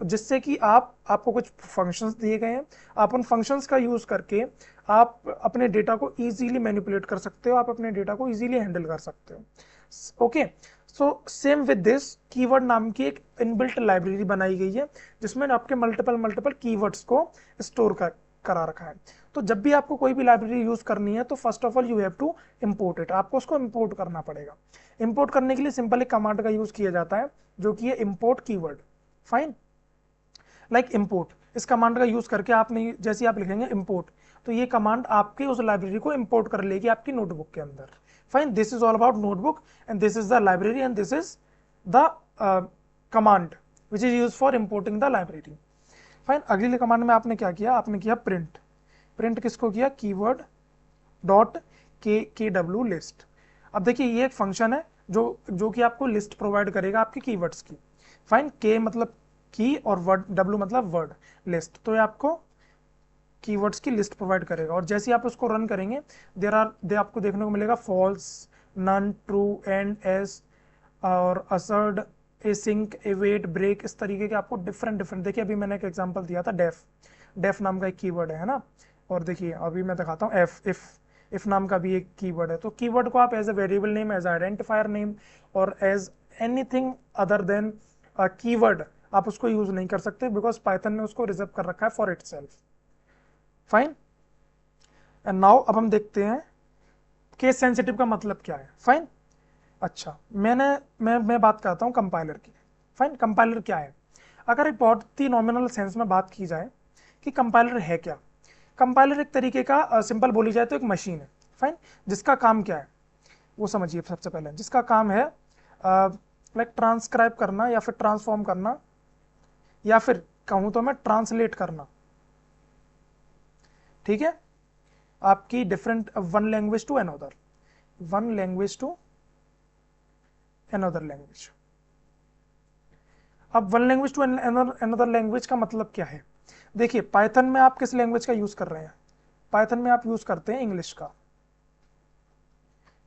जिससे कि आपको कुछ फंक्शंस दिए गए हैं, आप उन फंक्शंस का यूज करके आप अपने डेटा को इजीली मैनिपुलेट कर सकते हो, आप अपने डेटा को इजीली हैंडल कर सकते हो। Okay, so same with this, keyword नाम की एक इनबिल्ट लाइब्रेरी बनाई गई है, जिसमें आपके मल्टीपल कीवर्ड्स को स्टोर करा रखा है। तो जब भी आपको कोई भी लाइब्रेरी यूज करनी है तो first of all you have to import it, आपको उसको इंपोर्ट करना पड़ेगा। इंपोर्ट करने के लिए सिंपल एक कमांड का यूज किया जाता है जो कि है import keyword. Fine. Like import, इस कमांड का यूज करके आपने जैसे आप लिखेंगे इंपोर्ट, तो ये कमांड आपके उस लाइब्रेरी को इंपोर्ट कर लेगी आपकी नोटबुक के अंदर। Fine. This is all about notebook and this is the library and this is the command which is use for importing the library. Fine. अगली कमांड में आपने क्या किया, आपने किया प्रिंट। प्रिंट किसको किया, कीवर्ड डॉट के डब्ल्यू लिस्ट। अब देखिए ये एक फंक्शन है जो कि आपको लिस्ट प्रोवाइड करेगा आपके कीवर्ड्स की। फाइन। के मतलब की और वर्ड, डब्ल्यू मतलब वर्ड, लिस्ट, तो ये आपको कीवर्ड्स की लिस्ट प्रोवाइड करेगा। और जैसे आप उसको रन करेंगे आपको देखने को मिलेगा false, none, true, and, as और असर्ड, एसिंक, एवेट, ब्रेक, इस तरीके के आपको डिफरेंट देखिए अभी मैंने एक एग्जांपल दिया था डेफ नाम का एक कीवर्ड है ना। और देखिए अभी मैं दिखाता हूँ इफ नाम का भी एक कीवर्ड है। तो कीवर्ड को आप as a variable name, as identifier name और as anything other than keyword आप उसको यूज नहीं कर सकते, बिकॉज पाइथन ने उसको रिजर्व कर रखा है for itself. Fine. And now अब हम देखते हैं केस सेंसिटिव का मतलब क्या है। फाइन। अच्छा, मैं बात करता हूँ कंपाइलर की। फाइन। कंपाइलर क्या है, अगर एक बहुत ही नॉमिनल सेंस में बात की जाए कि कंपाइलर है क्या, कंपाइलर एक तरीके का सिंपल बोली जाए तो एक मशीन है। फाइन। जिसका काम क्या है वो समझिए। सबसे पहले जिसका काम है लाइक ट्रांसक्राइब करना या फिर ट्रांसफॉर्म करना, या फिर कहूं तो मैं ट्रांसलेट करना, ठीक है, आपकी different one language to another language. अब one language to another language का मतलब क्या है? देखिए पाइथन में आप किस लैंग्वेज का यूज कर रहे हैं? पाइथन में आप यूज करते हैं इंग्लिश का।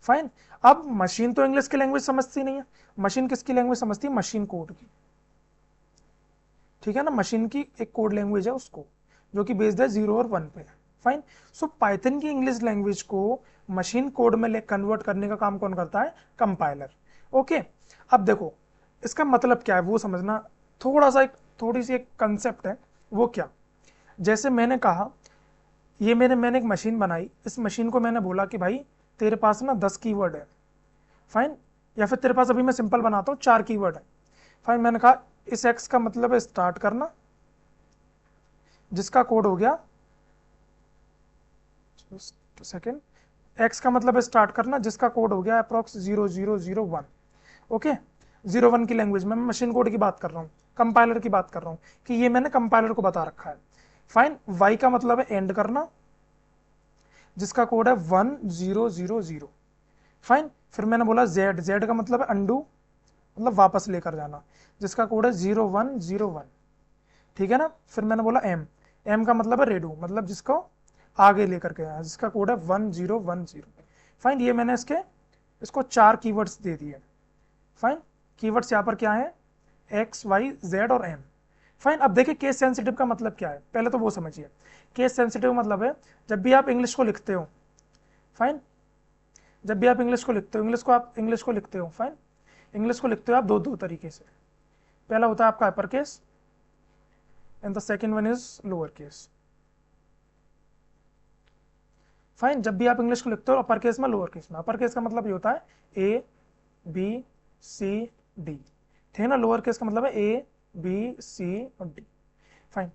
फाइन। अब मशीन तो इंग्लिश की लैंग्वेज समझती नहीं है, मशीन किसकी लैंग्वेज समझती है? मशीन कोड की। ठीक है ना, मशीन की एक कोड लैंग्वेज है उसको, जो कि बेस्ड है 0 और 1 पे। फाइन। सो पाइथन की इंग्लिश लैंग्वेज को मशीन कोड में कन्वर्ट करने का काम कौन करता है? कंपाइलर। ओके। अब देखो इसका मतलब क्या है वो समझना, थोड़ा सा एक थोड़ी सी एक कंसेप्ट है। वो क्या? जैसे मैंने कहा ये मैंने एक मशीन बनाई, इस मशीन को मैंने बोला कि भाई तेरे पास ना 10 कीवर्ड है। फाइन। या फिर तेरे पास, अभी मैं सिंपल बनाता हूँ, 4 कीवर्ड है। फाइन। मैंने कहा इस एक्स का मतलब है स्टार्ट करना, जिसका कोड हो गया, सेकेंड, एक्स का मतलब है स्टार्ट करना जिसका कोड हो गया अप्रोक्स 0001। ओके। 01 की लैंग्वेज में मैं मशीन कोड की बात कर रहा हूँ, कंपाइलर की बात कर रहा हूँ कि ये मैंने कंपाइलर को बता रखा है। फाइन। वाई का मतलब है एंड करना, जिसका कोड है 1000। फाइन। फिर मैंने बोला जेड, जेड का मतलब है अंडू, मतलब वापस लेकर जाना, जिसका कोड है 0101। ठीक है ना। फिर मैंने बोला एम, एम का मतलब है रेडू, मतलब जिसको आगे लेकर के आया, जिसका कोड है 1010। फाइन। ये मैंने इसको 4 कीवर्ड्स दे दिए। फाइन। कीवर्ड्स यहाँ पर क्या है? एक्स वाई जेड और एम। फाइन। अब देखिए केस सेंसिटिव का मतलब क्या है, पहले तो वो समझिए। केस सेंसिटिव मतलब है जब भी आप इंग्लिश को लिखते हो, फाइन, जब भी आप इंग्लिश को लिखते हो, इंग्लिश को लिखते हो, फाइन, इंग्लिश को लिखते हो आप दो तरीके से। पहला होता है आपका upper case and the second one is lower case. Fine. जब भी आप इंग्लिश को लिखते हो अपर केस में, लोअर केस में, अपर केस का मतलब ये होता है ए बी सी डी। ठीक है ना। लोअर केस का मतलब है ए बी सी और डी। फाइन।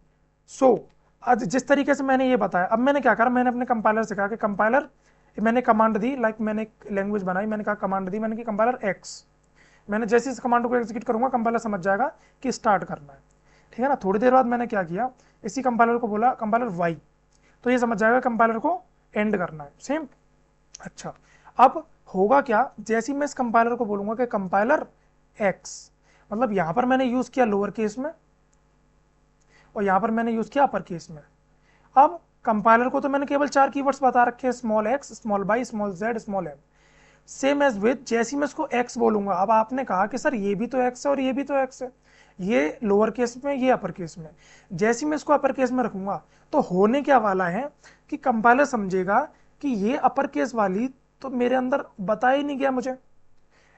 सो आज जिस तरीके से मैंने ये बताया, अब मैंने क्या करा, मैंने अपने कंपाइलर से कहा कि कंपाइलर, मैंने कमांड दी, लाइक मैंने एक लैंग्वेज बनाई, मैंने कहा कमांड दी मैंने कि कंपाइलर एक्स। मैंने जैसे इस कमांड को एग्जीक्यूट करूंगा कंपाइलर समझ जाएगा कि स्टार्ट करना है। ठीक है ना। थोड़ी देर बाद मैंने क्या किया, इसी कंपाइलर को बोला कंपाइलर वाई, तो ये समझ जाएगा कंपाइलर को एंड करना है। सेम। अच्छा। अब होगा क्या, जैसे ही मैं इस कंपाइलर को बोलूंगा कि कंपाइलर एक्स, मतलब यहां पर मैंने यूज किया लोअर केस में और यहां पर मैंने यूज किया अपर केस में। अब कंपाइलर को तो मैंने केवल 4 कीवर्ड्स बता रखे हैं, small x, small y, small z, small m. Same as with, जैसे ही मैं इसको एक्स बोलूंगा, अब आपने कहा कि सर ये भी तो एक्स है और ये भी तो एक्स है, ये लोअर केस में, ये अपर केस में। जैसे ही मैं इसको अपर केस में रखूंगा तो होने क्या वाला है कि कंपाइलर समझेगा कि ये अपर केस वाली तो मेरे अंदर बता ही नहीं गया मुझे,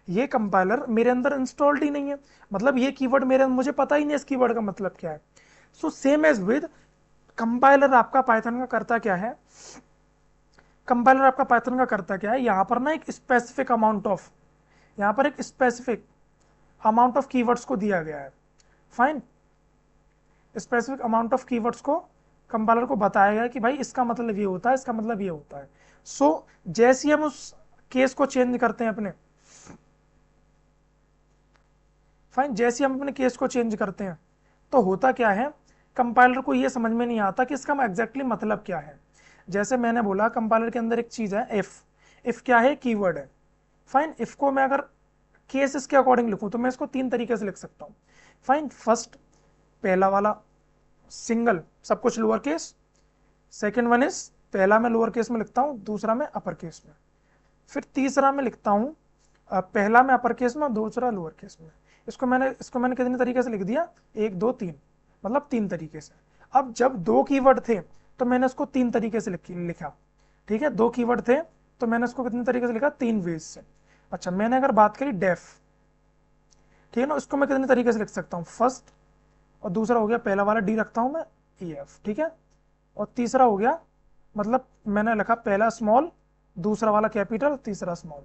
ये कंपाइलर मेरे अंदर इंस्टॉल्ड ही नहीं है, मतलब ये कीवर्ड मेरे, मुझे पता ही नहीं इस कीवर्ड का मतलब क्या है। So same as with, compiler आपका पाइथन का करता क्या है, कंपाइलर आपका पाइथन का करता क्या है, यहां पर ना एक स्पेसिफिक अमाउंट ऑफ, यहां पर एक स्पेसिफिक अमाउंट ऑफ कीवर्ड्स को दिया गया है। Fine. Specific amount of keywords को कंपाइलर को बताया गया कि भाई इसका मतलब ये होता है, इसका मतलब ये होता है। सो जैसे ही हम उस केस को चेंज करते हैं अपने, फाइन, जैसे ही हम अपने केस को चेंज करते हैं तो होता क्या है, कंपाइलर को ये समझ में नहीं आता कि इसका एग्जैक्टली मतलब क्या है। जैसे मैंने बोला कंपाइलर के अंदर एक चीज है इफ, इफ क्या है, कीवर्ड है। फाइन। इफ को मैं अगर केसेस के अकॉर्डिंग लिखूं तो मैं इसको 3 तरीके से लिख सकता हूं। फाइन। फर्स्ट, पहला वाला सिंगल, सब कुछ lower case. Second one is, पहला मैं लोअर केस में लिखता हूं, दूसरा मैं अपर केस में। फिर तीसरा मैं लिखता हूं, पहला मैं अपर केस में और दूसरा लोअर केस में। इसको मैंने कितने तरीके से लिख दिया, 1 2 3, मतलब 3 तरीके से। अब जब 2 कीवर्ड थे तो मैंने उसको 3 तरीके से लिखा। ठीक है। 2 कीवर्ड थे तो मैंने उसको कितने तरीके से लिखा, 3 वेज से। अच्छा, मैंने अगर बात करी डेफ, ठीक है ना, उसको मैं कितने तरीके से लिख सकता हूँ, फर्स्ट, और दूसरा हो गया पहला वाला डी रखता हूं मैं ई एफ। ठीक है। और तीसरा हो गया, मतलब मैंने लिखा पहला स्मॉल, दूसरा वाला कैपिटल, तीसरा स्मॉल।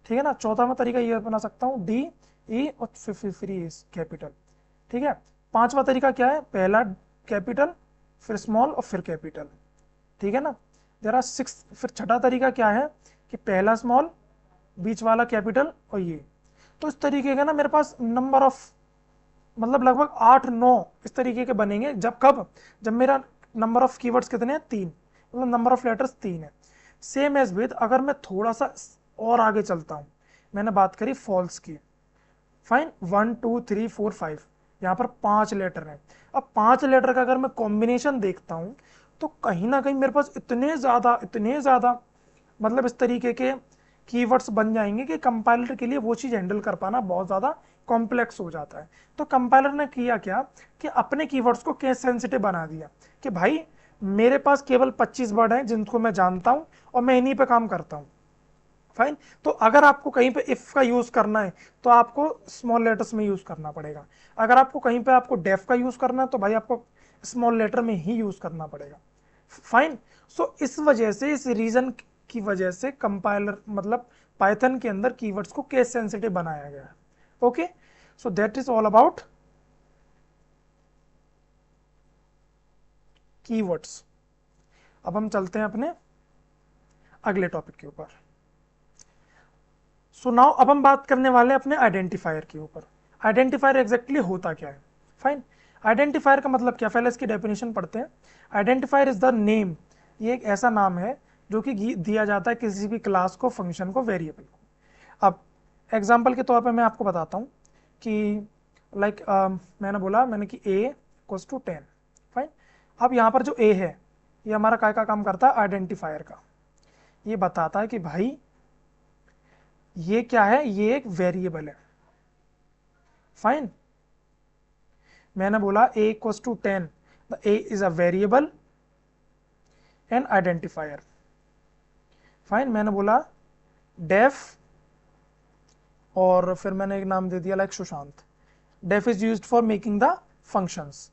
ठीक है ना। चौथा मैं तरीका ये बना सकता हूँ डी ई और फिर ई कैपिटल। ठीक है। पांचवा तरीका क्या है, पहला कैपिटल, फिर स्मॉल और फिर कैपिटल। ठीक है ना। There are 6। फिर छठा तरीका क्या है कि पहला स्मॉल, बीच वाला कैपिटल और ये। तो इस तरीके का ना मेरे पास नंबर ऑफ, मतलब लगभग 8 9 इस तरीके के बनेंगे। जब कब, जब मेरा नंबर ऑफ कीवर्ड्स कितने हैं, 3, मतलब नंबर ऑफ लेटर्स 3 है। सेम एज विद, अगर मैं थोड़ा सा और आगे चलता हूं, मैंने बात करी फॉल्स की। फाइन। 1 2 3 4 5, यहाँ पर 5 लेटर हैं। अब 5 लेटर का अगर मैं कॉम्बिनेशन देखता हूँ तो कहीं ना कहीं मेरे पास इतने ज़्यादा मतलब इस तरीके के कीवर्ड्स बन जाएंगे कि कंपाइलर के लिए वो चीज़ हैंडल कर पाना बहुत ज़्यादा कॉम्प्लेक्स हो जाता है। तो कंपाइलर ने किया क्या कि अपने कीवर्ड्स को केस सेंसिटिव बना दिया कि भाई मेरे पास केवल 25 वर्ड हैं जिनको मैं जानता हूं और मैं इन्हीं पे काम करता हूं। फाइन। तो अगर आपको कहीं पे इफ का यूज करना है तो आपको स्मॉल लेटर्स में यूज करना पड़ेगा। अगर आपको कहीं पे आपको डेफ का यूज करना है तो भाई आपको स्मॉल लेटर में ही यूज करना पड़ेगा। फाइन। सो इस वजह से, इस रीजन की वजह से कंपाइलर मतलब पाइथन के अंदर कीवर्ड्स को केस सेंसिटिव बनाया गया है। Okay, so that is all about keywords. अब हम चलते हैं अपने अगले टॉपिक के ऊपर। सो नाउ अब हम बात करने वाले हैं अपने आइडेंटिफायर के ऊपर। आइडेंटिफायर एग्जैक्टली होता क्या है? फाइन। आइडेंटिफायर का मतलब क्या, पहले इसकी डेफिनेशन पढ़ते हैं। आइडेंटिफायर इज द नेम, ये एक ऐसा नाम है जो कि दिया जाता है किसी भी क्लास को, फंक्शन को, वेरिएबल को। अब एग्जाम्पल के तौर पर मैं आपको बताता हूँ कि लाइक मैंने बोला मैंने कि a इक्वल्स टू 10। फाइन। अब यहाँ पर जो a है ये हमारा काय का काम करता है? आइडेंटिफायर का। ये बताता है कि भाई ये क्या है, ये एक वेरिएबल है। फाइन। मैंने बोला a equals to 10, the a is a variable and identifier. Fine. मैंने बोला डेफ और फिर मैंने एक नाम दे दिया like Sushant. Def is used for making the functions.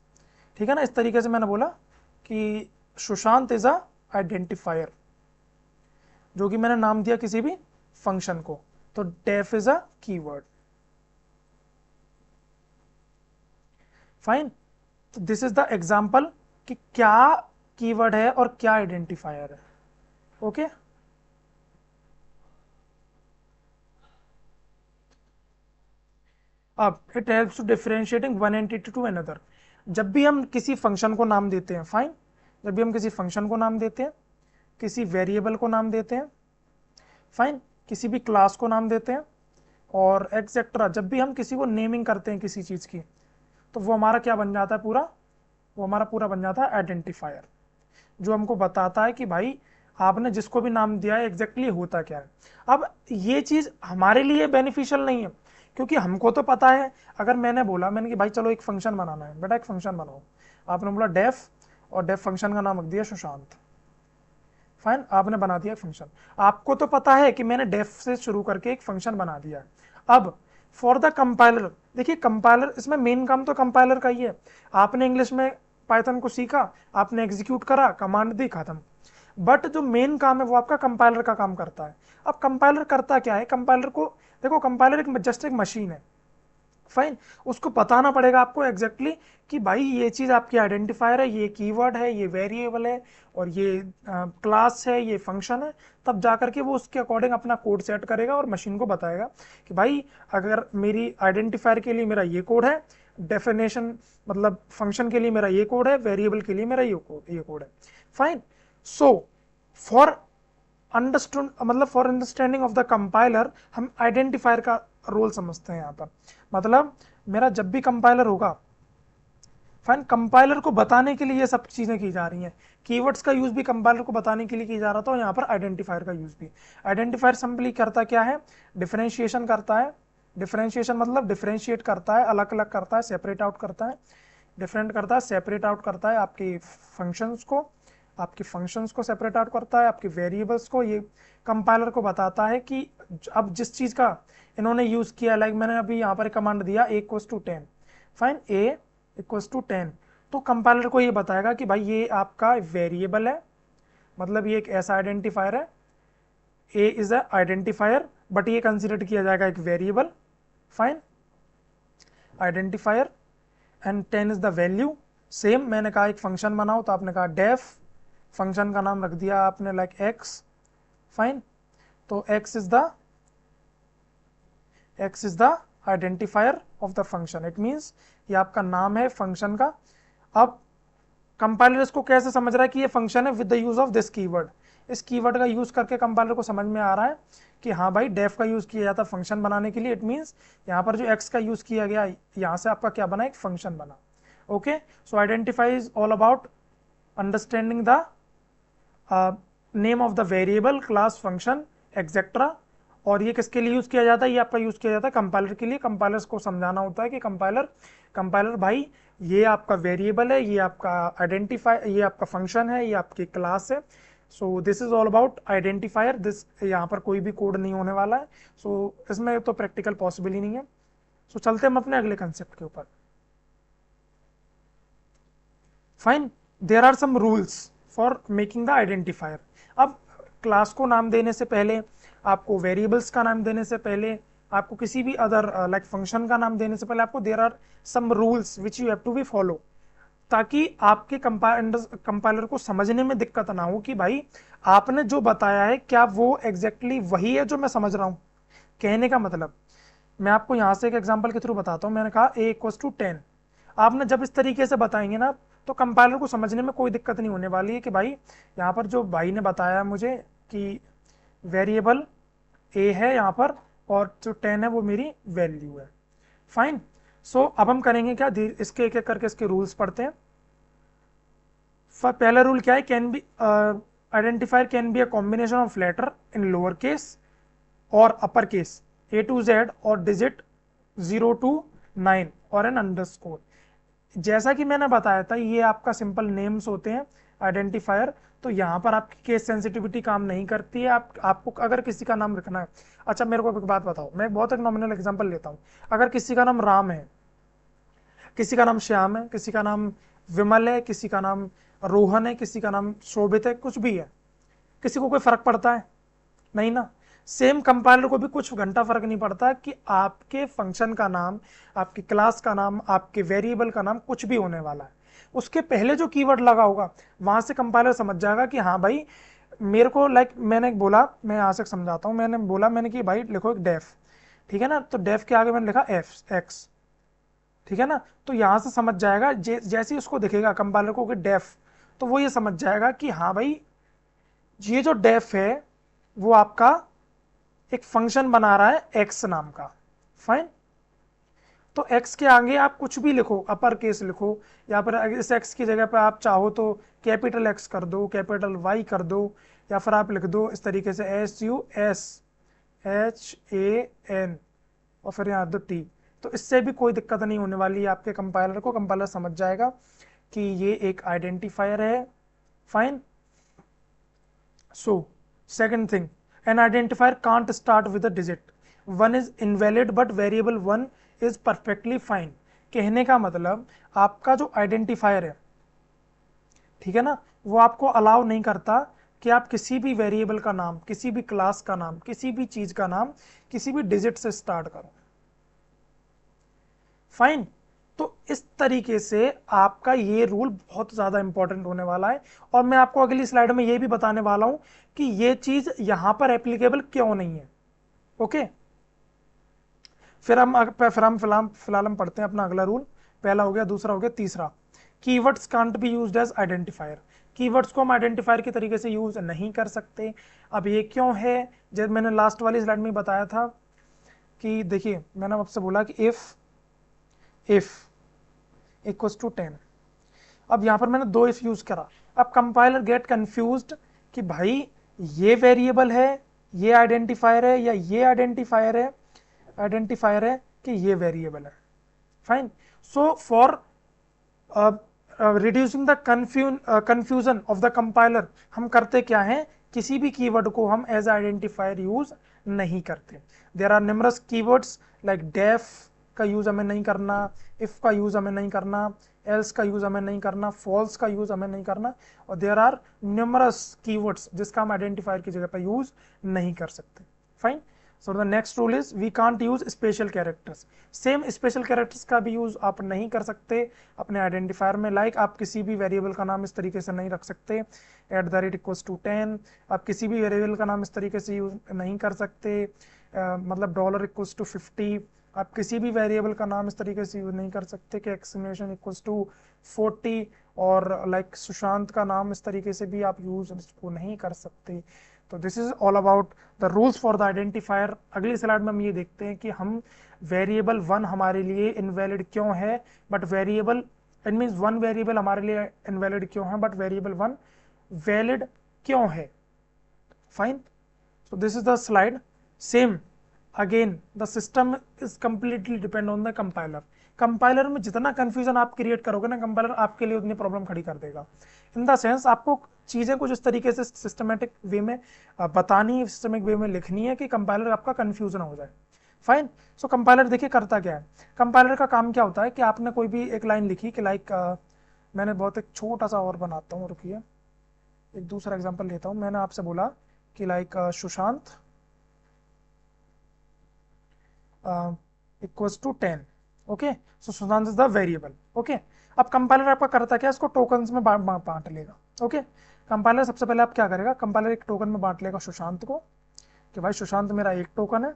ठीक है ना, इस तरीके से मैंने बोला कि सुशांत इज अ आइडेंटिफायर, जो कि मैंने नाम दिया किसी भी फंक्शन को, तो def is a keyword. Fine. तो दिस इज द एग्जाम्पल कि क्या कीवर्ड है और क्या आइडेंटिफायर है। ओके। अब it helps to differentiating one entity to another. जब भी हम किसी फंक्शन को नाम देते हैं, फाइन, जब भी हम किसी फंक्शन को नाम देते हैं, किसी वेरिएबल को नाम देते हैं, फाइन, किसी भी क्लास को नाम देते हैं और एक्सेट्रा, जब भी हम किसी को नेमिंग करते हैं किसी चीज की, तो वो हमारा क्या बन जाता है? पूरा, वो हमारा पूरा बन जाता है आइडेंटिफायर, जो हमको बताता है कि भाई आपने जिसको भी नाम दिया है एग्जैक्टली होता क्या है। अब ये चीज हमारे लिए बेनिफिशियल नहीं है, क्योंकि हमको तो पता है। अगर मैंने बोला, मैंने कि भाई चलो एक फंक्शन बनाना है, बेटा एक फंक्शन बनाओ, आपने बोला डेफ और डेफ फंक्शन का नाम रख दिया सुशांत। फाइन, आपने बना दिया एक फंक्शन। आपको तो पता है कि मैंने डेफ से शुरू करके एक फंक्शन बना दिया है। अब फॉर द कंपाइलर, देखिए कंपाइलर, इसमें मेन काम तो कंपाइलर का ही है। आपने इंग्लिश में पाइथन को सीखा, आपने एग्जीक्यूट करा, कमांड दी, खत्म। बट जो मेन काम है वो आपका कंपाइलर का काम करता है। अब कंपाइलर करता क्या है? कंपाइलर को देखो, कंपाइलर एक जस्ट एक मशीन है। फाइन। उसको बताना पड़ेगा आपको एग्जैक्टली कि भाई ये चीज आपकी आइडेंटिफायर है, ये कीवर्ड है, ये वेरिएबल है और ये क्लास है, ये फंक्शन है। तब जाकर के वो उसके अकॉर्डिंग अपना कोड सेट करेगा और मशीन को बताएगा कि भाई अगर मेरी आइडेंटिफायर के लिए मेरा ये कोड है, डेफिनेशन मतलब फंक्शन के लिए मेरा ये कोड है, वेरिएबल के लिए मेरा ये कोड है। फाइन। सो फॉर अंडरस्टूड मतलब for understanding of the compiler, हम आइडेंटिफायर का रोल समझते हैं यहाँ पर। मतलब मेरा जब भी कंपाइलर होगा, फाइन, कंपाइलर को बताने के लिए ये सब चीजें की जा रही हैं। कीवर्ड्स का यूज भी कंपाइलर को बताने के लिए की जा रहा था और यहाँ पर आइडेंटिफायर का यूज भी। आइडेंटिफायर सिंपली करता क्या है? डिफरेंशिएशन करता है। डिफरेंशिएशन मतलब डिफरेंशिएट करता है, अलग अलग करता है, सेपरेट आउट करता है, डिफरेंट करता है, सेपरेट आउट करता है आपके फंक्शंस को, आपके फंक्शंस को सेपरेट आउट करता है, आपके वेरिएबल्स को। ये कंपाइलर को बताता है कि अब जिस चीज का इन्होंने यूज किया, लाइक मैंने अभी यहाँ पर कमांड दिया a equals to 10, fine, a equals to 10, तो कंपाइलर को ये बताएगा कि भाई ये आपका वेरिएबल है, मतलब ये एक ऐसा आइडेंटिफायर है, a is a identifier but ये कंसिडर किया जाएगा एक variable. Fine, identifier and 10 is the value. Same मैंने कहा एक फंक्शन बनाओ, तो आपने कहा डेफ, फंक्शन का नाम रख दिया आपने लाइक x। फाइन। तो x is the identifier of the function. It means ये आपका नाम है फंक्शन का। अब कंपाइलर इसको कैसे समझ रहा है कि ये फंक्शन है with the use of this keyword? इस कीवर्ड का यूज करके कंपाइलर को समझ में आ रहा है कि हाँ भाई डेफ का यूज किया जाता है फंक्शन बनाने के लिए, इट मीन्स यहाँ पर जो एक्स का यूज किया गया यहाँ से आपका क्या बना, एक फंक्शन बना। Okay, so identify is all about understanding the name of the variable, class, function etcetera. और ये किसके लिए यूज किया जाता है, ये आपका यूज किया जाता है कंपाइलर के लिए। कंपाइलर्स को समझाना होता है कि कंपाइलर भाई ये आपका वेरिएबल है, ये आपका आइडेंटिफाई, ये आपका फंक्शन है, ये आपकी क्लास है। सो this is all about identifier. This यहाँ पर कोई भी कोड नहीं होने वाला है, सो इसमें तो प्रैक्टिकल पॉसिबल ही नहीं है। सो चलते हम अपने अगले कंसेप्ट के ऊपर। Fine, there are some rules for making the identifier. अब क्लास को नाम देने से पहले, आपको वेरिएबल्स का नाम देने से पहले, आपको किसी भी अदर लाइक फंक्शन का नाम देने से पहले आपको there are some rules which you have to be follow, ताकि आपके कंपाइलर को समझने में दिक्कत ना हो कि भाई आपने जो बताया है क्या वो एग्जैक्टली वही है जो मैं समझ रहा हूं। कहने का मतलब, मैं आपको यहां से एक एग्जांपल के थ्रू बताता हूं। मैंने कहा a = 10। आपने जब इस तरीके से बताएंगे ना तो कंपाइलर को समझने में कोई दिक्कत नहीं होने वाली है कि भाई यहाँ पर जो भाई ने बताया मुझे कि वेरिएबल a है यहाँ पर और जो 10 है वो मेरी वैल्यू है। फाइन, सो अब हम करेंगे क्या, इसके एक एक करके इसके रूल्स पढ़ते हैं। पहला रूल क्या है, can be identifier can be a combination of letter in lower case और upper case A to Z और डिजिट 0 to 9 और एन अंडरस्कोर। जैसा कि मैंने बताया था ये आपका सिंपल नेम्स होते हैं आइडेंटिफायर, तो यहाँ पर आपकी केस सेंसिटिविटी काम नहीं करती है। आपको अगर किसी का नाम लिखना है, अच्छा मेरे को एक बात बताओ, मैं बहुत एक नॉमिनल एग्जांपल लेता हूँ। अगर किसी का नाम राम है, किसी का नाम श्याम है, किसी का नाम विमल है, किसी का नाम रोहन है, किसी का नाम शोभित है, कुछ भी है, किसी को कोई फर्क पड़ता है नहीं ना। सेम कंपाइलर को भी कुछ घंटा फर्क नहीं पड़ता कि आपके फंक्शन का नाम, आपकी क्लास का नाम, आपके वेरिएबल का नाम कुछ भी होने वाला है, उसके पहले जो कीवर्ड लगा होगा वहां से कंपाइलर समझ जाएगा कि हाँ भाई मेरे को लाइक मैंने बोला, मैं यहां से समझाता हूं, मैंने बोला मैंने कि भाई लिखो एक डेफ, ठीक है ना, तो डेफ के आगे मैंने लिखा एफ एक्स, ठीक है ना, तो यहां से समझ जाएगा जैसे ही उसको दिखेगा कंपाइलर को कि डेफ, तो वो ये समझ जाएगा कि हाँ भाई ये जो डेफ है वो आपका एक फंक्शन बना रहा है एक्स नाम का। फाइन, तो एक्स के आगे आप कुछ भी लिखो, अपर केस लिखो, या फिर इस एक्स की जगह पे आप चाहो तो कैपिटल एक्स कर दो, कैपिटल वाई कर दो, या फिर आप लिख दो इस तरीके से SUSHAN और फिर यहाँ दो टी, तो इससे भी कोई दिक्कत नहीं होने वाली है आपके कंपाइलर को। कंपाइलर समझ जाएगा कि ये एक आइडेंटिफायर है। Fine, so second thing, an identifier can't start with a digit, one is invalid but variable 1 is perfectly fine। कहने का मतलब आपका जो आइडेंटिफायर है, ठीक है ना, वो आपको अलाउ नहीं करता कि आप किसी भी वेरिएबल का नाम, किसी भी क्लास का नाम, किसी भी चीज का नाम किसी भी डिजिट से स्टार्ट करो। फाइन, तो इस तरीके से आपका ये रूल बहुत ज्यादा इंपॉर्टेंट होने वाला है, और मैं आपको अगली स्लाइड में ये भी बताने वाला हूं कि ये चीज यहां पर एप्लीकेबल क्यों नहीं है। ओके, फिर फिलहाल हम पढ़ते हैं अपना अगला रूल। पहला हो गया, दूसरा हो गया, तीसरा, keywords can't be used as identifier. Keywords को हम आइडेंटिफायर के तरीके से यूज नहीं कर सकते। अब ये क्यों है, जब मैंने लास्ट वाली स्लाइड में बताया था कि देखिए मैंने आपसे बोला कि इफ इक्वल्स टू 10, अब यहां पर मैंने दो इफ यूज करा। अब कंपाइलर गेट कंफ्यूज्ड कि भाई ये वेरिएबल है, ये आइडेंटिफायर है, या ये आइडेंटिफायर है कि ये वेरिएबल है। Fine, so for reducing the confusion of the compiler हम करते क्या है, किसी भी कीवर्ड को हम एज आइडेंटिफायर यूज नहीं करते। There are numerous keywords like def का यूज हमें नहीं करना, इफ का यूज हमें नहीं करना, एल्स का यूज हमें नहीं करना, फॉल्स का यूज हमें नहीं करना, और देयर आर न्यूमरस कीवर्ड्स जिसका हम आइडेंटिफायर की जगह पर यूज नहीं कर सकते। Fine, so the next rule is we can't use special characters. Same special characters का भी यूज आप नहीं कर सकते अपने आइडेंटिफायर में। लाइक आप किसी भी वेरिएबल का नाम इस तरीके से नहीं रख सकते @= 10, आप किसी भी वेरिएबल का नाम इस तरीके से यूज नहीं कर सकते, मतलब $=50, आप किसी भी वेरिएबल का नाम इस तरीके से यूज नहीं कर सकते कि $40, और लाइक सुशांत का नाम इस तरीके से भी आप यूज इसको नहीं कर सकते। तो this is all about the rules for the identifier. अगली स्लाइड में हम ये देखते हैं कि हम वेरिएबल वन हमारे लिए इनवैलिड क्यों है, but variable it means one variable हमारे लिए इनवैलिड क्यों है बट वेरिएबल वन वैलिड क्यों है। Fine, so this is the slide. Same again, the system is completely depend on the compiler. Compiler में जितना कंफ्यूजन आप क्रिएट करोगे ना, कंपाइलर आपके लिए उतनी प्रॉब्लम खड़ी कर देगा। इन द सेंस आपको चीजें कुछ इस तरीके से सिस्टमेटिक वे में बतानी है, सिस्टमिक वे में लिखनी है कि कंपाइलर आपका कंफ्यूजन हो जाए। फाइन, सो कंपाइलर देखिए करता क्या है। कंपाइलर का काम क्या होता है कि आपने कोई भी एक लाइन लिखी कि लाइक मैंने बहुत एक छोटा सा और बनाता हूँ, रुकिए एक दूसरा एग्जाम्पल लेता हूँ। मैंने आपसे बोला कि like Sushant equals to 10। Okay, so Sushant is the variable. Okay, अब कंपाइलर आपका करता क्या, इसको टोकन्स में बांट लेगा। ओके, कंपाइलर सबसे पहले आप क्या करेगा, कंपाइलर एक टोकन में बांट लेगा सुशांत को कि भाई सुशांत मेरा एक टोकन है,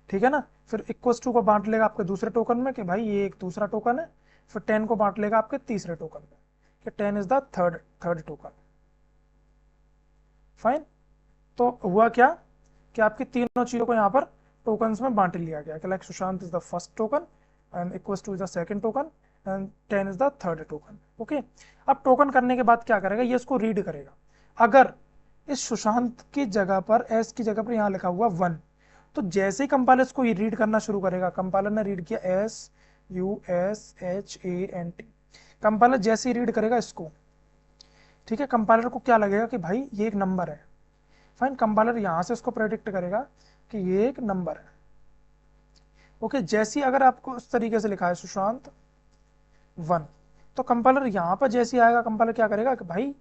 ठीक है ना। फिर इक्वल्स टू को बांट लेगा आपके दूसरे टोकन में कि भाई ये एक दूसरा टोकन है। फिर 10 को बांट लेगा आपके तीसरे टोकन में कि 10 is the third token. Fine, तो हुआ क्या कि आपकी तीनों चीजों को यहाँ पर टोकन्स में बांट लिया गया कि like Sushant is the first token and equals two is the second token and 10 is the third token. Okay, अब टोकन करने के बाद क्या करेगा, ये इसको रीड करेगा। अगर इस सुशांत की जगह पर एस की जगह पर यहाँ लिखा हुआ 1, तो जैसे ही कंपाइलर इसको ये रीड करना शुरू करेगा, कंपाइलर ने रीड किया SUSHANT, कंपाइलर जैसे ही रीड करेगा इसको, ठीक है, कंपाइलर को क्या लगेगा कि भाई ये एक नंबर है। फाइन, कंपाइलर यहां से इसको प्रेडिक्ट करेगा कि ये एक नंबर है। ओके, जैसी अगर आपको उस तरीके से लिखा है सुशांत 1, तो कंपाइलर यहां पर जैसे आएगा, कंपाइलर क्या करेगा कि भाई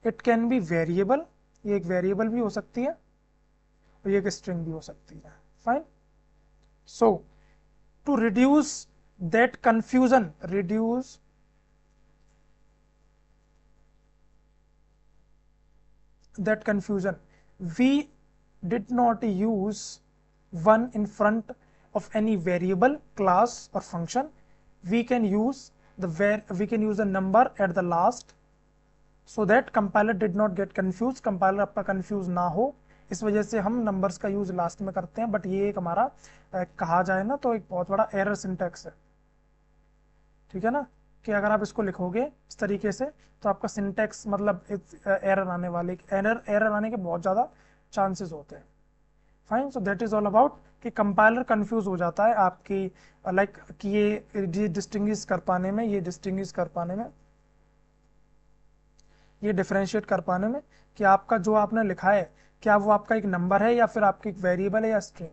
इट कैन बी वेरिएबल, ये एक वेरिएबल भी हो सकती है और ये एक स्ट्रिंग भी हो सकती है। Fine, so to reduce that confusion, reduce that confusion, we did not use 1 in front of any variable, class or function. We can use a number at the last so that compiler did not get confused, compiler आपका confuse ना हो, इस वजह से हम numbers का use last में करते हैं। बट ये एक हमारा कहा जाए ना तो एक बहुत बड़ा error syntax है, ठीक है ना, कि अगर आप इसको लिखोगे इस तरीके से तो आपका सिंटेक्स मतलब एरर आने के बहुत ज़्यादा चांसेस होते हैं। Fine, so that is all about कि कंपाइलर कंफ्यूज हो जाता है आपकी लाइक कि ये डिस्टिंग्विश कर पाने में, ये डिफरेंशिएट कर पाने में कि आपका जो आपने लिखा है क्या वो आपका एक नंबर है या फिर आपकी एक वेरिएबल है या स्ट्रिंग।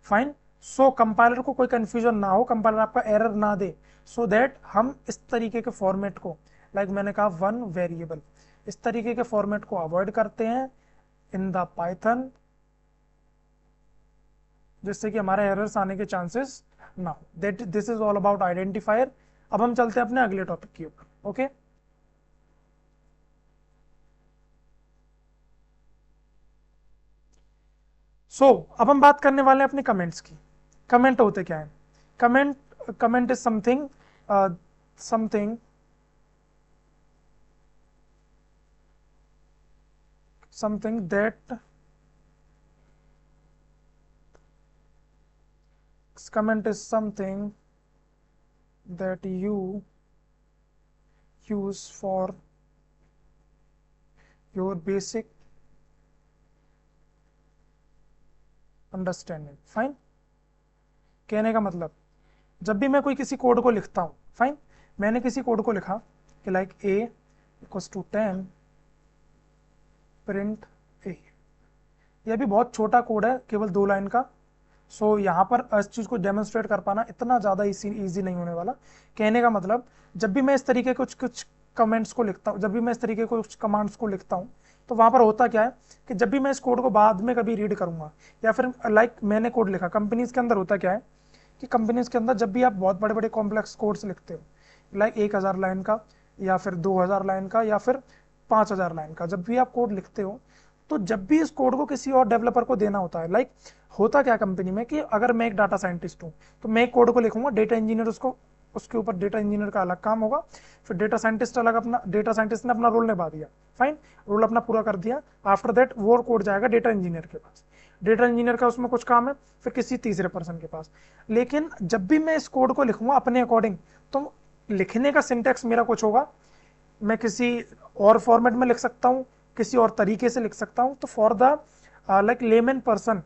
फाइन, सो कंपाइलर को कोई कंफ्यूजन ना हो, कंपाइलर आपका एरर ना दे, सो दैट हम इस तरीके के फॉर्मेट को, लाइक मैंने कहा 1 वेरिएबल, इस तरीके के फॉर्मेट को अवॉइड करते हैं इन द पाइथन, जिससे कि हमारे एरर्स आने के चांसेस ना हो। That this is all about identifier. अब हम चलते हैं अपने अगले टॉपिक के ऊपर। ओके, सो अब हम बात करने वाले हैं अपने कमेंट्स की। कमेंट होते क्या है, comment is something that comment is something that you use for your basic understanding. Fine, कहने का मतलब जब भी मैं कोई किसी कोड को लिखता हूँ, फाइन, मैंने किसी कोड को लिखा कि like a equals to 10 print a, यह भी बहुत छोटा कोड है, केवल 2 लाइन का। सो यहाँ पर इस चीज़ को डेमोन्स्ट्रेट कर पाना इतना ज़्यादा ईजी नहीं होने वाला। कहने का मतलब जब भी मैं इस तरीके कुछ कमेंट्स को लिखता हूँ, जब भी मैं इस तरीके कुछ कमांड्स को लिखता हूँ, तो वहाँ पर होता क्या है कि जब भी मैं इस कोड को बाद में कभी रीड करूँगा या फिर लाइक मैंने कोड लिखा, कंपनीज के अंदर होता क्या है कि कंपनीज के अंदर जब भी आप बहुत बड़े बड़े कॉम्प्लेक्स कोड्स लिखते हो, लाइक 1000 लाइन का या फिर 2000 लाइन का या फिर 5000 लाइन का, जब भी आप कोड लिखते हो तो जब भी इस कोड को किसी और डेवलपर को देना होता है, लाइक होता क्या कंपनी में कि अगर मैं एक डाटा साइंटिस्ट हूँ तो मैं एक कोड को लिखूंगा, डेटा इंजीनियर उसके ऊपर डेटा इंजीनियर का अलग काम होगा, फिर डेटा साइंटिस्ट अलग, अपना डेटा साइंटिस्ट ने अपना रोल निभा दिया, फाइन, रोल अपना पूरा कर दिया। आफ्टर दैट वो कोड जाएगा डेटा इंजीनियर के पास, डेटा इंजीनियर का उसमें कुछ काम है, फिर किसी तीसरे पर्सन के पास। लेकिन जब भी मैं इस कोड को लिखूंगा अपने अकॉर्डिंग, तो लिखने का सिंटैक्स मेरा कुछ होगा, मैं किसी और फॉर्मेट में लिख सकता हूँ, किसी और तरीके से लिख सकता हूँ। तो for the like lemon person,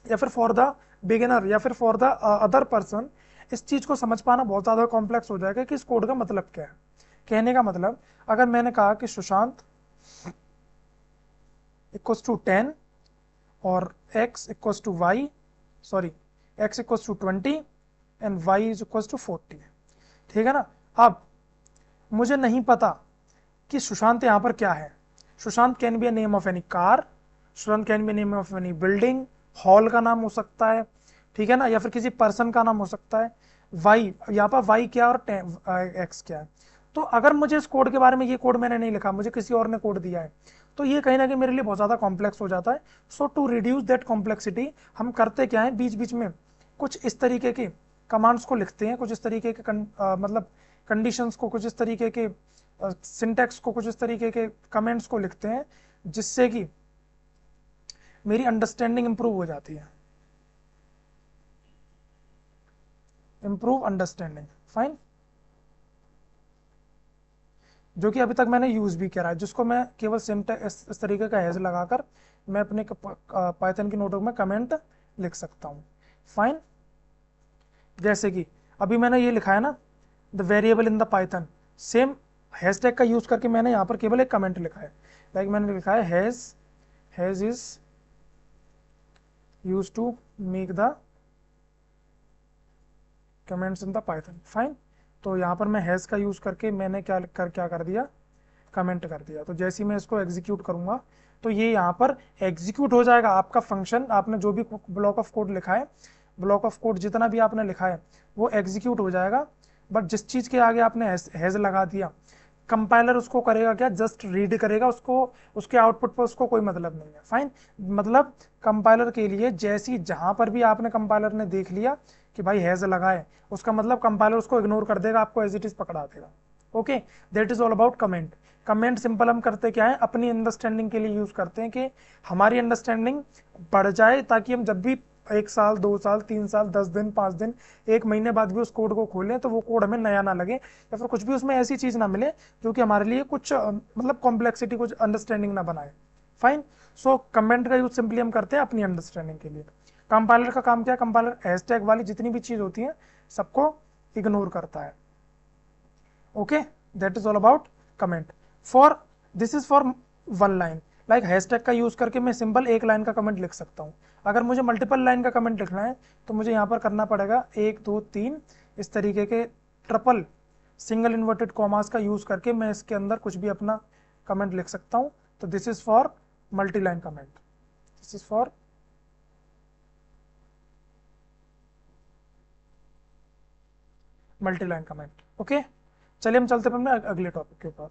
या फिर फॉर द बिगिनर, या फिर फॉर द अदर पर्सन, इस चीज को समझ पाना बहुत ज्यादा कॉम्प्लेक्स हो जाएगा कि इस कोड का मतलब क्या है। कहने का मतलब, अगर मैंने कहा कि सुशांत इक्वल्स टू 10 और x equals to y, sorry x equals to 20 and y is equals to 40, ठीक है ना। अब मुझे नहीं पता कि सुशांत यहाँ पर क्या है। Sushant can be a name of any car, Sushant can be name of any building, hall का नाम हो सकता है, ठीक है ना, या फिर किसी पर्सन का नाम हो सकता है। वाई, यहाँ पर वाई क्या और एक्स क्या है। तो अगर मुझे इस कोड के बारे में, ये कोड मैंने नहीं लिखा, मुझे किसी और ने कोड दिया है, तो ये कहीं ना कहीं मेरे लिए बहुत ज़्यादा कॉम्प्लेक्स हो जाता है। सो टू रिड्यूस दैट कॉम्प्लेक्सिटी, हम करते क्या है, बीच बीच में कुछ इस तरीके के कमांड्स को लिखते हैं, कुछ इस तरीके के मतलब कंडीशंस को, कुछ इस तरीके के सिंटैक्स को, कुछ इस तरीके के कमेंट्स को लिखते हैं, जिससे कि मेरी अंडरस्टैंडिंग इंप्रूव हो जाती है। इंप्रूव अंडरस्टैंडिंग, फाइन, जो कि अभी तक मैंने यूज भी करा है, जिसको मैं केवल सिंटैक्स इस तरीके का हैज लगाकर मैं अपने पाइथन की नोटबुक में कमेंट लिख सकता हूँ, फाइन। जैसे कि अभी मैंने ये लिखा है ना, the variable in the Python, same hashtag का यूज करके मैंने यहाँ पर केवल एक कमेंट लिखा है। लाइक मैंने लिखा है hash is use to make the comments in the Python, fine. तो यहाँ पर मैं हैज का यूज करके मैंने क्या कर दिया, कमेंट कर दिया। तो जैसे ही मैं इसको एग्जीक्यूट करूंगा, तो ये यहाँ पर एग्जीक्यूट हो जाएगा आपका फंक्शन। आपने जो भी ब्लॉक ऑफ कोड लिखा है, ब्लॉक ऑफ कोड जितना भी आपने लिखा है, वो एग्जीक्यूट हो जाएगा। बट जिस चीज के आगे आपने हैज लगा दिया, कंपाइलर उसको करेगा क्या, जस्ट रीड करेगा उसको, उसके आउटपुट पर उसको कोई मतलब नहीं है, फाइन। मतलब कंपाइलर के लिए जैसी, जहां पर भी आपने, कंपाइलर ने देख लिया कि भाई हैज लगा है, उसका मतलब कंपाइलर उसको इग्नोर कर देगा, आपको एज इट इज पकड़ा देगा। Okay, that is all about comment. Comment simple हम करते क्या है, अपनी अंडरस्टैंडिंग के लिए यूज करते हैं, कि हमारी अंडरस्टैंडिंग बढ़ जाए, ताकि हम जब भी 1 साल 2 साल 3 साल 10 दिन 5 दिन 1 महीने बाद भी उस कोड को खोलें, तो वो कोड हमें नया ना लगे, या फिर कुछ भी उसमें ऐसी चीज ना मिले जो कि हमारे लिए कुछ मतलब कॉम्प्लेक्सिटी, कुछ अंडरस्टैंडिंग ना बनाए, फाइन। सो कमेंट का यूज सिंपली हम करते हैं अपनी अंडरस्टैंडिंग के लिए। कंपाइलर का काम क्या है, कंपाइलर हैशटैग वाली जितनी भी चीज होती है सबको इग्नोर करता है। Okay, that is all about comment. For this is for 1 line, like hashtag का यूज करके मैं सिंपल 1 लाइन का कमेंट लिख सकता हूँ। अगर मुझे मल्टीपल लाइन का कमेंट लिखना है, तो मुझे यहाँ पर करना पड़ेगा 1 2 3 इस तरीके के ट्रिपल सिंगल इन्वर्टेड कॉमास का यूज करके मैं इसके अंदर कुछ भी अपना कमेंट लिख सकता हूँ। तो this is for multi line comment, this is for multi line comment. Okay, चलिए हम चलते हैं अपने अगले टॉपिक के ऊपर।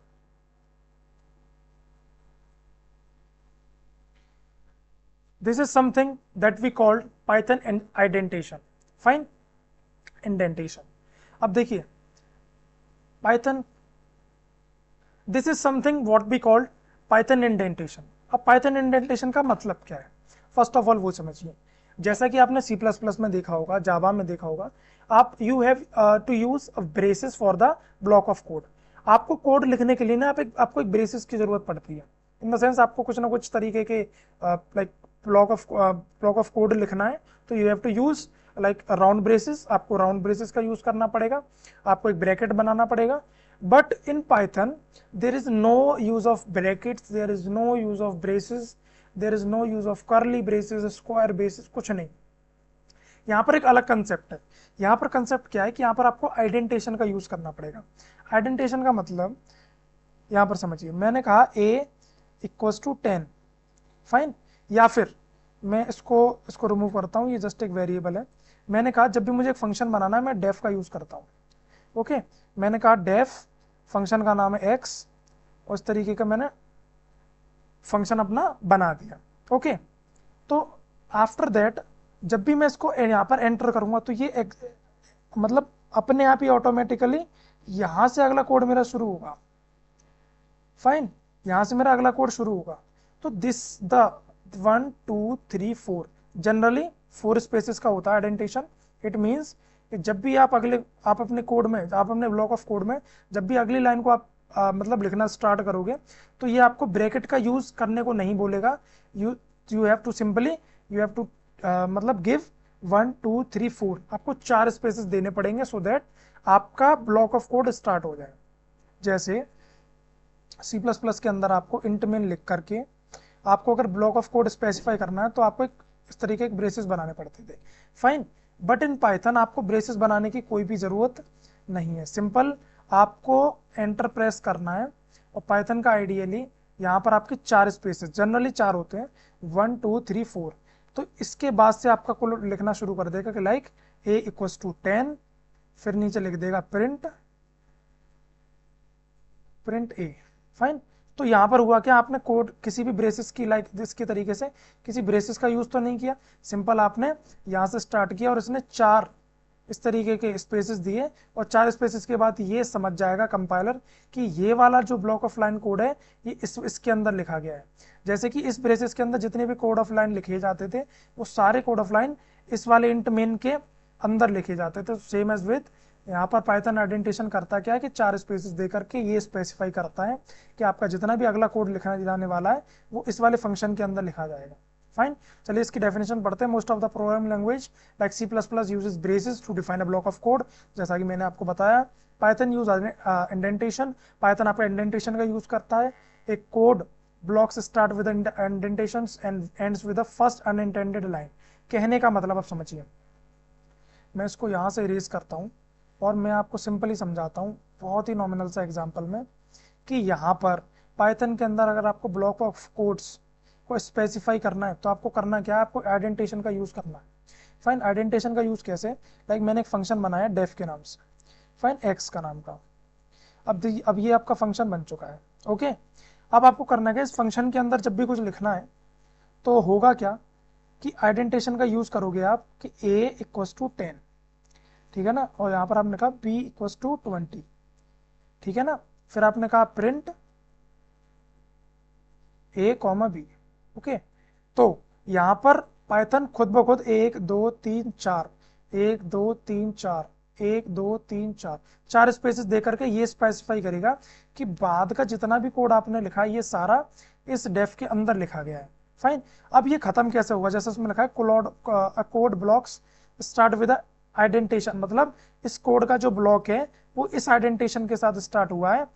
This is something that we called Python indentation. Fine, indentation. अब देखिए Python, this is something what we called Python indentation. अब Python indentation का मतलब क्या है, फर्स्ट ऑफ ऑल वो समझिए। जैसा कि आपने C++ में देखा होगा, जावा में देखा होगा, आप you have to use braces for the block of code. आपको कोड लिखने के लिए ना आपको एक ब्रेसेस की जरूरत पड़ती है। इन द सेंस आपको कुछ ना कुछ तरीके के लाइक ब्लॉक ऑफ कोड लिखना है, तो you have to use like round braces. आपको राउंड ब्रेसेस का यूज करना पड़ेगा, आपको एक ब्रैकेट बनाना पड़ेगा। But in Python there is no use of brackets, there is no use of braces, there is no use of curly braces, square braces, कुछ नहीं। यहाँ पर एक अलग कंसेप्ट है। यहाँ पर कंसेप्ट क्या है कि यहाँ पर आपको आइडेंटेशन का यूज करना पड़ेगा। आइडेंटेशन का मतलब यहाँ पर समझिए, मैंने कहा a इक्वल्स टू 10, फाइन। या फिर मैं इसको रिमूव करता हूँ, ये जस्ट एक वेरिएबल है। मैंने कहा जब भी मुझे एक फंक्शन बनाना है, मैं डेफ का यूज करता हूँ। ओके, मैंने कहा डेफ, फंक्शन का नाम है x, और इस तरीके का मैंने फंक्शन अपना बना दिया। ओके, तो आफ्टर दैट जब भी मैं इसको यहाँ पर एंटर करूंगा, तो ये मतलब अपने आप ही ऑटोमेटिकली यहां से अगला कोड मेरा शुरू होगा। फाइन, यहां से मेरा अगला कोड शुरू होगा। तो दिस द 1 2 3 4 जनरली 4 स्पेसेस का होता है एडेंटेशन। इट मीन्स जब भी आप अपने कोड में, आप अपने ब्लॉक ऑफ कोड में जब भी अगली लाइन को आप मतलब लिखना स्टार्ट करोगे, तो ये आपको ब्रैकेट का यूज करने को नहीं बोलेगा। You you have to simply you have to मतलब गिव 1 2 3 4, आपको 4 स्पेसेस देने पड़ेंगे सो दैट आपका ब्लॉक ऑफ कोड स्टार्ट हो जाए। जैसे सी प्लस प्लस के अंदर आपको इंट मेन लिख करके आपको अगर ब्लॉक ऑफ कोड स्पेसिफाई करना है तो आपको इस तरीके के ब्रेसेस बनाने पड़ते थे। फाइन, बट इन पाइथन आपको ब्रेसेस बनाने की कोई भी जरूरत नहीं है। सिंपल आपको एंटर प्रेस करना है और पाइथन का आइडियली यहाँ पर आपके 4 स्पेसेस जनरली 4 होते हैं, 1 2 3 4। तो इसके बाद से आपका कोड लिखना शुरू कर देगा कि लाइक a इक्वल्स टू 10, फिर नीचे लिख देगा प्रिंट ए। फाइन, तो यहां पर हुआ क्या, आपने कोड किसी भी ब्रेसेस की लाइक इसके तरीके से किसी ब्रेसेस का यूज तो नहीं किया, सिंपल आपने यहां से स्टार्ट किया और इसने 4 इस तरीके के स्पेसेस दिए और 4 स्पेसेस के बाद ये समझ जाएगा कंपाइलर कि ये वाला जो ब्लॉक ऑफ लाइन कोड है ये इसके अंदर लिखा गया है। जैसे कि इस ब्रेसेस के अंदर जितने भी कोड ऑफ लाइन लिखे जाते थे वो सारे कोड ऑफ लाइन इस वाले इंट मेन के अंदर लिखे जाते थे। सेम एज विथ यहाँ पर पाइथन आइडेंटिफिकेशन करता क्या है कि 4 स्पेसेस दे करके ये स्पेसिफाई करता है कि आपका जितना भी अगला कोड लिखा जाने वाला है वो इस वाले फंक्शन के अंदर लिखा जाएगा। फाइन, चलिए इसकी डेफिनेशन पढ़ते हैं। Most of the programming language like C plus plus uses braces to define a block of code, जैसा कि मैंने आपको बताया। पाइथन यूज इंडेंटेशन, पाइथन आपका इंडेंटेशन का यूज करता है। एक code blocks start with indentations and ends with the first unintended line. कहने का मतलब आप समझिए, मैं इसको यहाँ से इरेज करता हूँ और मैं आपको सिंपली समझाता हूँ बहुत ही नॉमिनल सा एग्जांपल में कि यहाँ पर पाइथन के अंदर अगर आपको ब्लॉक ऑफ कोड्स को स्पेसिफाई करना है तो आपको करना क्या है, आपको आइडेंटिफिकेशन का यूज करना है। फाइन, आइडेंटिफिकेशन का यूज कैसे, लाइक मैंने एक फंक्शन बनाया डेफ के नाम से, फाइन एक्स का नाम का। अब ये आपका फंक्शन बन चुका है। ओके, अब आपको करना क्या, इस फंक्शन के अंदर जब भी कुछ लिखना है तो होगा क्या कि आइडेंटिफिकेशन का यूज करोगे आप कि a इक्वल्स टू 10, ठीक है ना, और यहाँ पर आपने कहा b इक्वल्स टू 20, ठीक है ना, फिर आपने कहा print a comma b। Okay, तो यहाँ पर पाइथन खुद ब खुद 1 2 3 4 1 2 3 4 1 2 3 4 4 स्पेसेस दे करके ये स्पेसिफाई करेगा कि बाद का जितना भी कोड आपने लिखा है ये सारा इस डेफ के अंदर लिखा गया है। फाइन, अब ये खत्म कैसे होगा, जैसे उसमें लिखा है code blocks start with identification, मतलब इस कोड का जो ब्लॉक है वो इस आइडेंटिफिकेशन के साथ स्टार्ट हुआ है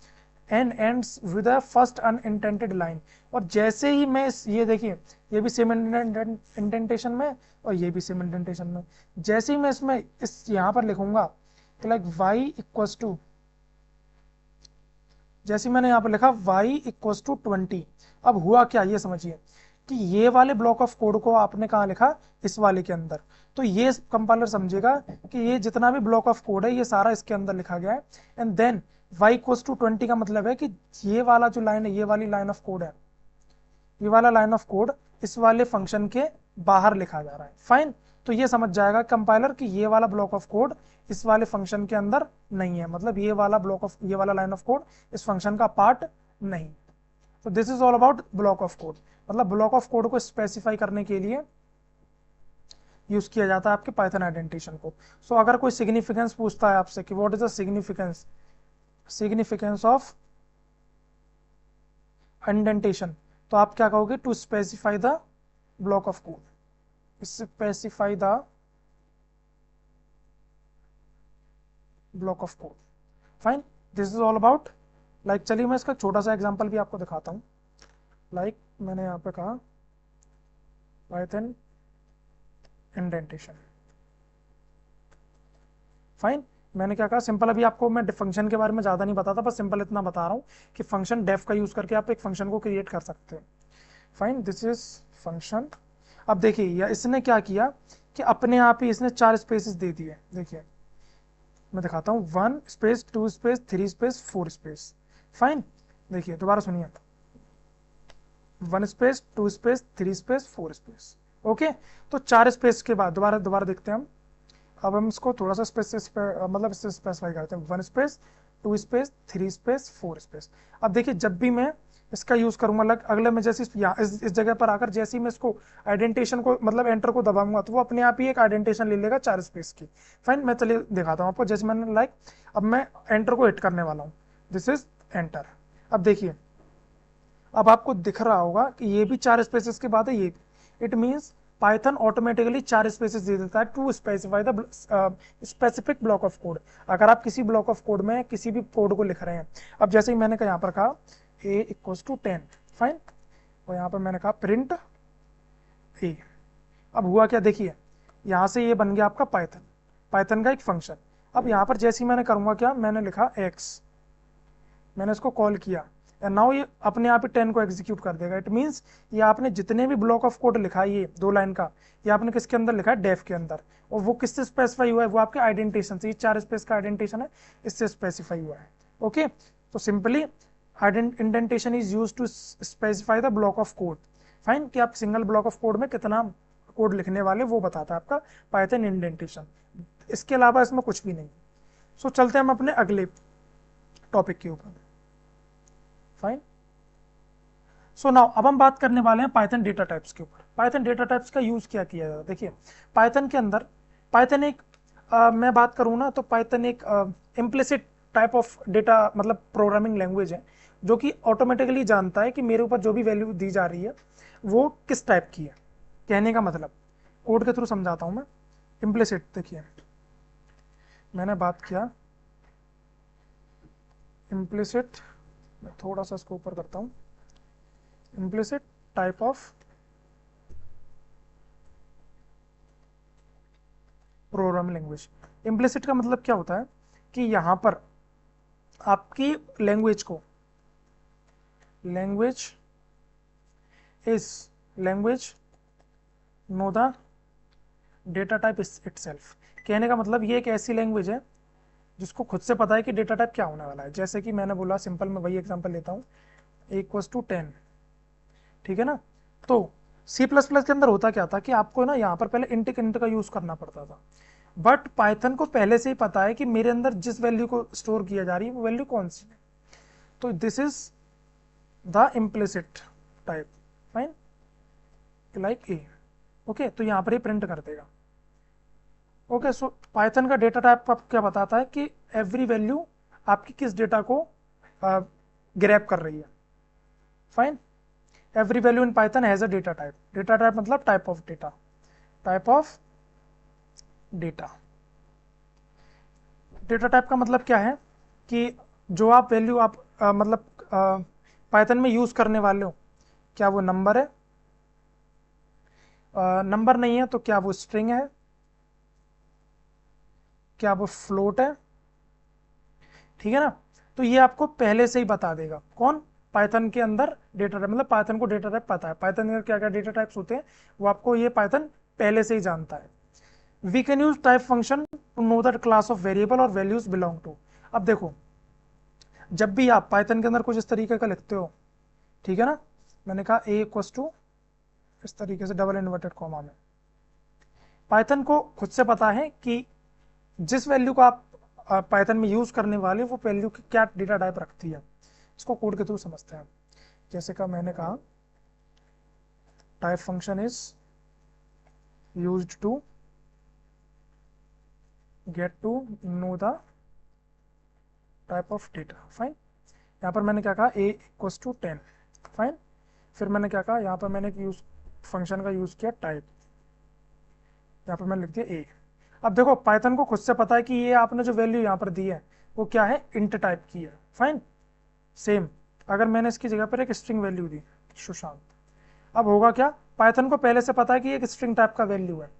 and ends with a first unintended line. और जैसे ही मैं ये देखिए ये भी सेम इंडेंटेशन में और ये भी सेम इंडेंटेशन में, जैसे ही मैं इसमें इस यहाँ पर लिखूंगा तो लाइक y इक्वल्स टू, जैसे मैंने यहाँ पर लिखा y इक्वल्स टू 20, अब हुआ क्या ये समझिए कि ये वाले ब्लॉक ऑफ कोड को आपने कहाँ लिखा, इस वाले के अंदर। तो ये कंपाइलर समझेगा कि ये जितना भी ब्लॉक ऑफ कोड है ये सारा इसके अंदर लिखा गया है and then y equals to 20 का मतलब है कि ये वाला जो लाइन है, ये वाली लाइन ऑफ कोड है, ये वाला लाइन ऑफ कोड इस वाले फंक्शन के बाहर लिखा जा रहा है। फाइन, तो ये समझ जाएगा कंपाइलर कि ये वाला ब्लॉक ऑफ कोड इस वाले फंक्शन के अंदर नहीं है, मतलब ये वाला लाइन ऑफ कोड इस फंक्शन का पार्ट नहीं। तो this is all about block of code, मतलब ब्लॉक ऑफ कोड को स्पेसिफाई करने के लिए यूज किया जाता है आपके पाइथन आइडेंटिफिकेशन को। सो अगर कोई सिग्निफिकेंस पूछता है आपसे कि what is the significance of indentation, तो आप क्या कहोगे, to specify the block of code, specify the block of code. Fine, this is all about, like चलिए मैं इसका छोटा सा एग्जांपल भी आपको दिखाता हूँ। लाइक मैंने यहाँ पे कहा पाइथन इंडेंटेशन। फाइन, मैंने क्या कहा, सिंपल अभी आपको मैं फंक्शन के बारे में ज़्यादा नहीं बताता, बस सिंपल इतना बता रहा हूँ कि फंक्शन डेफ का यूज़ करके आप एक फंक्शन को क्रिएट कर सकते हैं। Fine, this is function. अब देखिए इसने क्या किया कि अपने आप ही इसने 4 स्पेसेस दे दिए। देखिए मैं दिखाता हूँ, 1 space 2 space 3 space 4 space. Fine, देखिए दोबारा सुनिए, 1 space 2 space 3 space 4 space. Okay, तो 4 स्पेस के बाद दोबारा देखते हैं हम, अब हम इसको थोड़ा सा मतलब इससे स्पेसिफाई करते हैं, 1 स्पेस, 2 स्पेस, 3 स्पेस, 4 स्पेस। अब देखिए जब भी मैं इसका यूज करूंगा, अगले में जैसे इस जगह पर आकर जैसे ही मैं इसको आइडेंटिशन को मतलब एंटर को दबाऊंगा तो वो अपने आप ही एक आइडेंटिशन ले लेगा 4 स्पेस की। फाइन, मैं चलिए दिखाता हूँ आपको। जैसे मैंने अब मैं एंटर को हिट करने वाला हूँ, दिस इज एंटर। अब देखिए, अब आपको दिख रहा होगा कि ये भी 4 स्पेसेस के बाद है, ये it means Python automatically 4 spaces दे देता है to specify the specific block of code. अगर आप किसी ब्लॉक ऑफ कोड में किसी भी कोड को लिख रहे हैं, अब जैसे ही मैंने यहाँ पर कहा a इक्वल्स टू 10, फाइन, और यहाँ पर मैंने कहा प्रिंट a। अब हुआ क्या, देखिए यहाँ से ये बन गया आपका पाइथन, पाइथन का एक फंक्शन। अब यहाँ पर जैसे ही मैंने करूँगा क्या, मैंने लिखा x, मैंने इसको कॉल किया, एंड नाउ ये अपने आप ही 10 को एग्जीक्यूट कर देगा। इट मींस ये आपने जितने भी ब्लॉक ऑफ कोड लिखा है, ये 2 लाइन का, ये आपने किसके अंदर लिखा है, डेफ के अंदर, और वो किससे स्पेसिफाई हुआ है, वो आपके आइडेंटिशन से, ये 4 स्पेस का आइडेंटिशन है, इससे स्पेसिफाई हुआ है। ओके, तो simply indentation is use to specify the block of code. Fine, कि आप सिंगल ब्लॉक ऑफ कोड में कितना कोड लिखने वाले वो बताता है आपका पाइथन इंडेंटेशन। इसके अलावा इसमें कुछ भी नहीं। सो चलते हैं हम अपने अगले टॉपिक के ऊपर। फाइन, सो नाउ अब हम बात करने वाले हैं पाइथन डेटा टाइप्स के ऊपर। पाइथन डेटा टाइप्स का यूज क्या किया जाता है, देखिए पाइथन के अंदर, पाइथन एक मैं बात करूँ ना तो पाइथन एक इम्प्लिसिट टाइप ऑफ डेटा मतलब प्रोग्रामिंग लैंग्वेज है, जो कि ऑटोमेटिकली जानता है कि मेरे ऊपर जो भी वैल्यू दी जा रही है वो किस टाइप की है। कहने का मतलब, कोड के थ्रू समझाता हूँ मैं। इम्प्लिसिट, देखिए मैंने बात किया इम्प्लिसिट, मैं थोड़ा सा इसको ऊपर करता हूँ, implicit type of programming language. Implicit का मतलब क्या होता है कि यहाँ पर आपकी लैंग्वेज को, language is language know the data type itself. कहने का मतलब ये एक ऐसी लैंग्वेज है जिसको खुद से पता है कि डेटा टाइप क्या होने वाला है। जैसे कि मैंने बोला, सिंपल मैं वही एग्जांपल लेता हूँ, इक्वल्स टू 10, ठीक है ना। तो सी प्लस प्लस के अंदर होता क्या था कि आपको ना यहाँ पर पहले इंट का यूज करना पड़ता था, बट पाइथन को पहले से ही पता है कि मेरे अंदर जिस वैल्यू को स्टोर किया जा रही है वो वैल्यू कौन सी है। तो this is the implicit type, fine, like a. Okay, तो यहाँ पर ही प्रिंट कर देगा। ओके, सो पाइथन का डेटा टाइप आपको क्या बताता है कि एवरी वैल्यू आपकी किस डेटा को ग्रैब कर रही है। Fine, every value in Python has a data type. Data type मतलब type of data, type of data. Data type का मतलब क्या है कि जो आप वैल्यू आप मतलब पाइथन में यूज करने वाले हो, क्या वो नंबर है, नंबर नहीं है तो क्या वो स्ट्रिंग है, क्या वो फ्लोट है, ठीक है ना। तो ये आपको पहले से ही बता देगा कौन, पाइथन के अंदर डेटा टाइप, मतलब पाइथन को डेटा टाइप पता है, पाइथन में क्या क्या डेटा टाइप्स होते हैं वो आपको ये पाइथन पहले से ही जानता है। We can use type function to know that class of variable और वैल्यूज बिलोंग टू। अब देखो, जब भी आप पाइथन के अंदर कुछ इस तरीके का लिखते हो, ठीक है ना, मैंने कहा ए इक्वल्स टू इस तरीके से डबल इन्वर्टेड कॉमा में, पाइथन को खुद से पता है कि जिस वैल्यू को आप पाइथन में यूज करने वाले वो वैल्यू की क्या डेटा टाइप रखती है। इसको कोड के थ्रू समझते हैं। जैसे का मैंने कहा, type function is used to get to know the type of data. Fine, यहाँ पर मैंने क्या कहा, ए इक्वल्स टू 10, फाइन। फिर मैंने क्या कहा, यहाँ पर मैंने यूज फंक्शन का यूज किया टाइप, यहाँ पर मैंने लिख दिया ए। अब देखो पाइथन को खुद से पता है कि ये आपने जो वैल्यू यहाँ पर दी है वो क्या है, इंट टाइप की है। फाइन, सेम अगर मैंने इसकी जगह पर एक स्ट्रिंग वैल्यू दी सुशांत, अब होगा क्या, पाइथन को पहले से पता है कि एक स्ट्रिंग टाइप का वैल्यू है।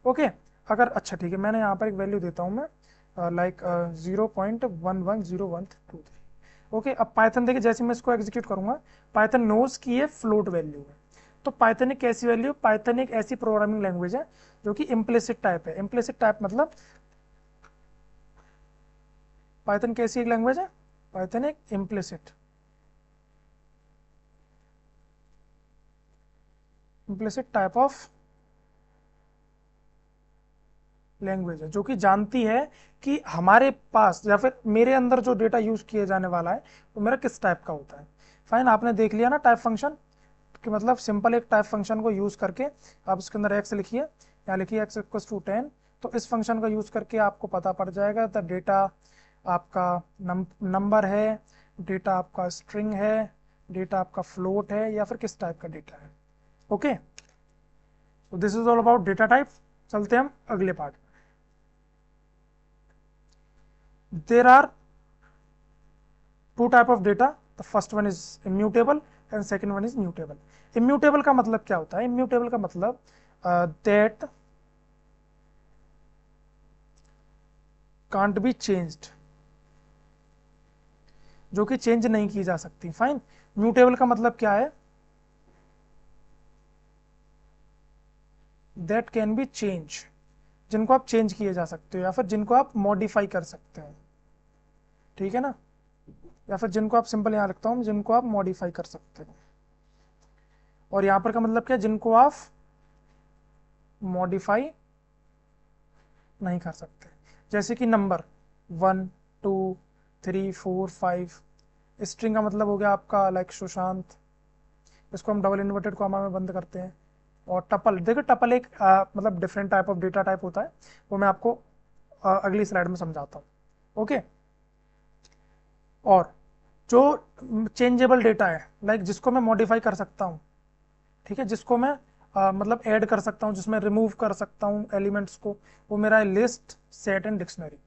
ओके, अगर अच्छा ठीक है, मैंने यहाँ पर एक वैल्यू देता हूँ मैं, लाइक 0.110123। ओके, अब पाइथन देखिए जैसे मैं इसको एग्जीक्यूट करूंगा, पाइथन नोज की ये फ्लोट वैल्यू है। तो पाइथन एक ऐसी वैल्यू, पाइथन एक ऐसी प्रोग्रामिंग लैंग्वेज है जो कि इम्प्लिसिट टाइप है। इम्प्लिसिट टाइप मतलब पाइथन कैसी एक लैंग्वेज है, पाइथन एक इम्प्लिसिट टाइप ऑफ लैंग्वेज है जो कि जानती है कि हमारे पास या फिर मेरे अंदर जो डेटा यूज किए जाने वाला है वो मेरा किस टाइप का होता है। फाइन, आपने देख लिया ना टाइप फंक्शन कि मतलब सिंपल एक टाइप फंक्शन को यूज करके आप उसके अंदर एक्स लिखिए, या लिखिए एक्स इक्वल्स टू 10, तो इस फंक्शन का यूज करके आपको पता पड़ जाएगा द डेटा आपका नंबर है, डेटा आपका स्ट्रिंग है, डेटा आपका फ्लोट है, या फिर किस टाइप का डेटा है। ओके, तो this is all about data type. चलते हैं हम अगले part. There are two type of data, the first one is immutable and second one is mutable. Immutable का मतलब क्या होता है? इम्यूटेबल का मतलब दैट कांट बी चेंज्ड, जो कि चेंज नहीं की जा सकती। फाइन, म्यूटेबल का मतलब क्या है? दैट कैन बी चेंज, जिनको आप चेंज किए जा सकते हो या फिर जिनको आप मॉडिफाई कर सकते हो, ठीक है ना, या फिर जिनको आप सिंपल यहां लिखता हूं, जिनको आप मॉडिफाई कर सकते हो। और यहां पर का मतलब क्या? जिनको आप मॉडिफाई नहीं कर सकते। जैसे कि नंबर 1 2 3 4 5, स्ट्रिंग का मतलब हो गया आपका लाइक सुशांत, इसको हम डबल इन्वर्टेड कॉमा में बंद करते हैं। और टपल, देखो टपल एक मतलब different type of data type होता है, वो मैं आपको अगली स्लाइड में समझाता हूँ। ओके, और जो चेंजेबल डेटा है लाइक जिसको मैं मॉडिफाई कर सकता हूँ, ठीक है, जिसको मैं मतलब ऐड कर सकता हूँ, जिसमें रिमूव कर सकता हूँ एलिमेंट्स को, वो मेरा है list, set and dictionary.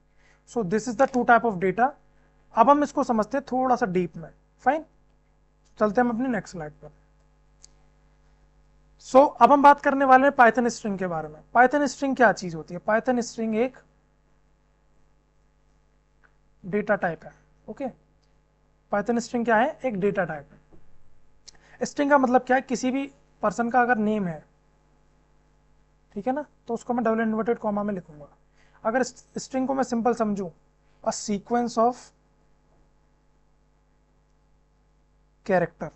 So this is the two type of data. अब हम इसको समझते हैं थोड़ा सा डीप में। फाइन, चलते हैं हम अपनी नेक्स्ट स्लाइड पर। सो अब हम बात करने वाले हैं पाइथन स्ट्रिंग के बारे में। पाइथन स्ट्रिंग क्या चीज होती है? पाइथन स्ट्रिंग एक डेटा टाइप है। ओके, पाइथन स्ट्रिंग क्या है? एक डेटा टाइप है। स्ट्रिंग का मतलब क्या है? किसी भी पर्सन का अगर नेम है, ठीक है ना, तो उसको मैं डबल इन्वर्टेड कॉमा में लिखूंगा। अगर स्ट्रिंग को मैं सिंपल समझूं, a sequence of character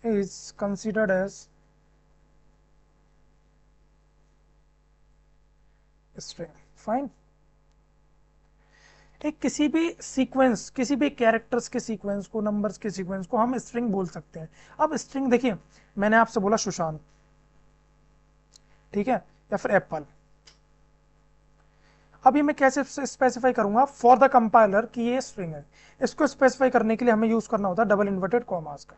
is considered as string. Fine, एक किसी भी सीक्वेंस, किसी भी कैरेक्टर्स के सीक्वेंस को, नंबर्स के सीक्वेंस को हम स्ट्रिंग बोल सकते हैं। अब स्ट्रिंग देखिए, मैंने आपसे बोला सुशांत, ठीक है, या फिर एप्पल। अब ये मैं कैसे स्पेसिफाई करूंगा फॉर द कंपाइलर कि ये स्ट्रिंग है? इसको स्पेसिफाई करने के लिए हमें यूज करना होता है डबल इन्वर्टेड कॉमास का।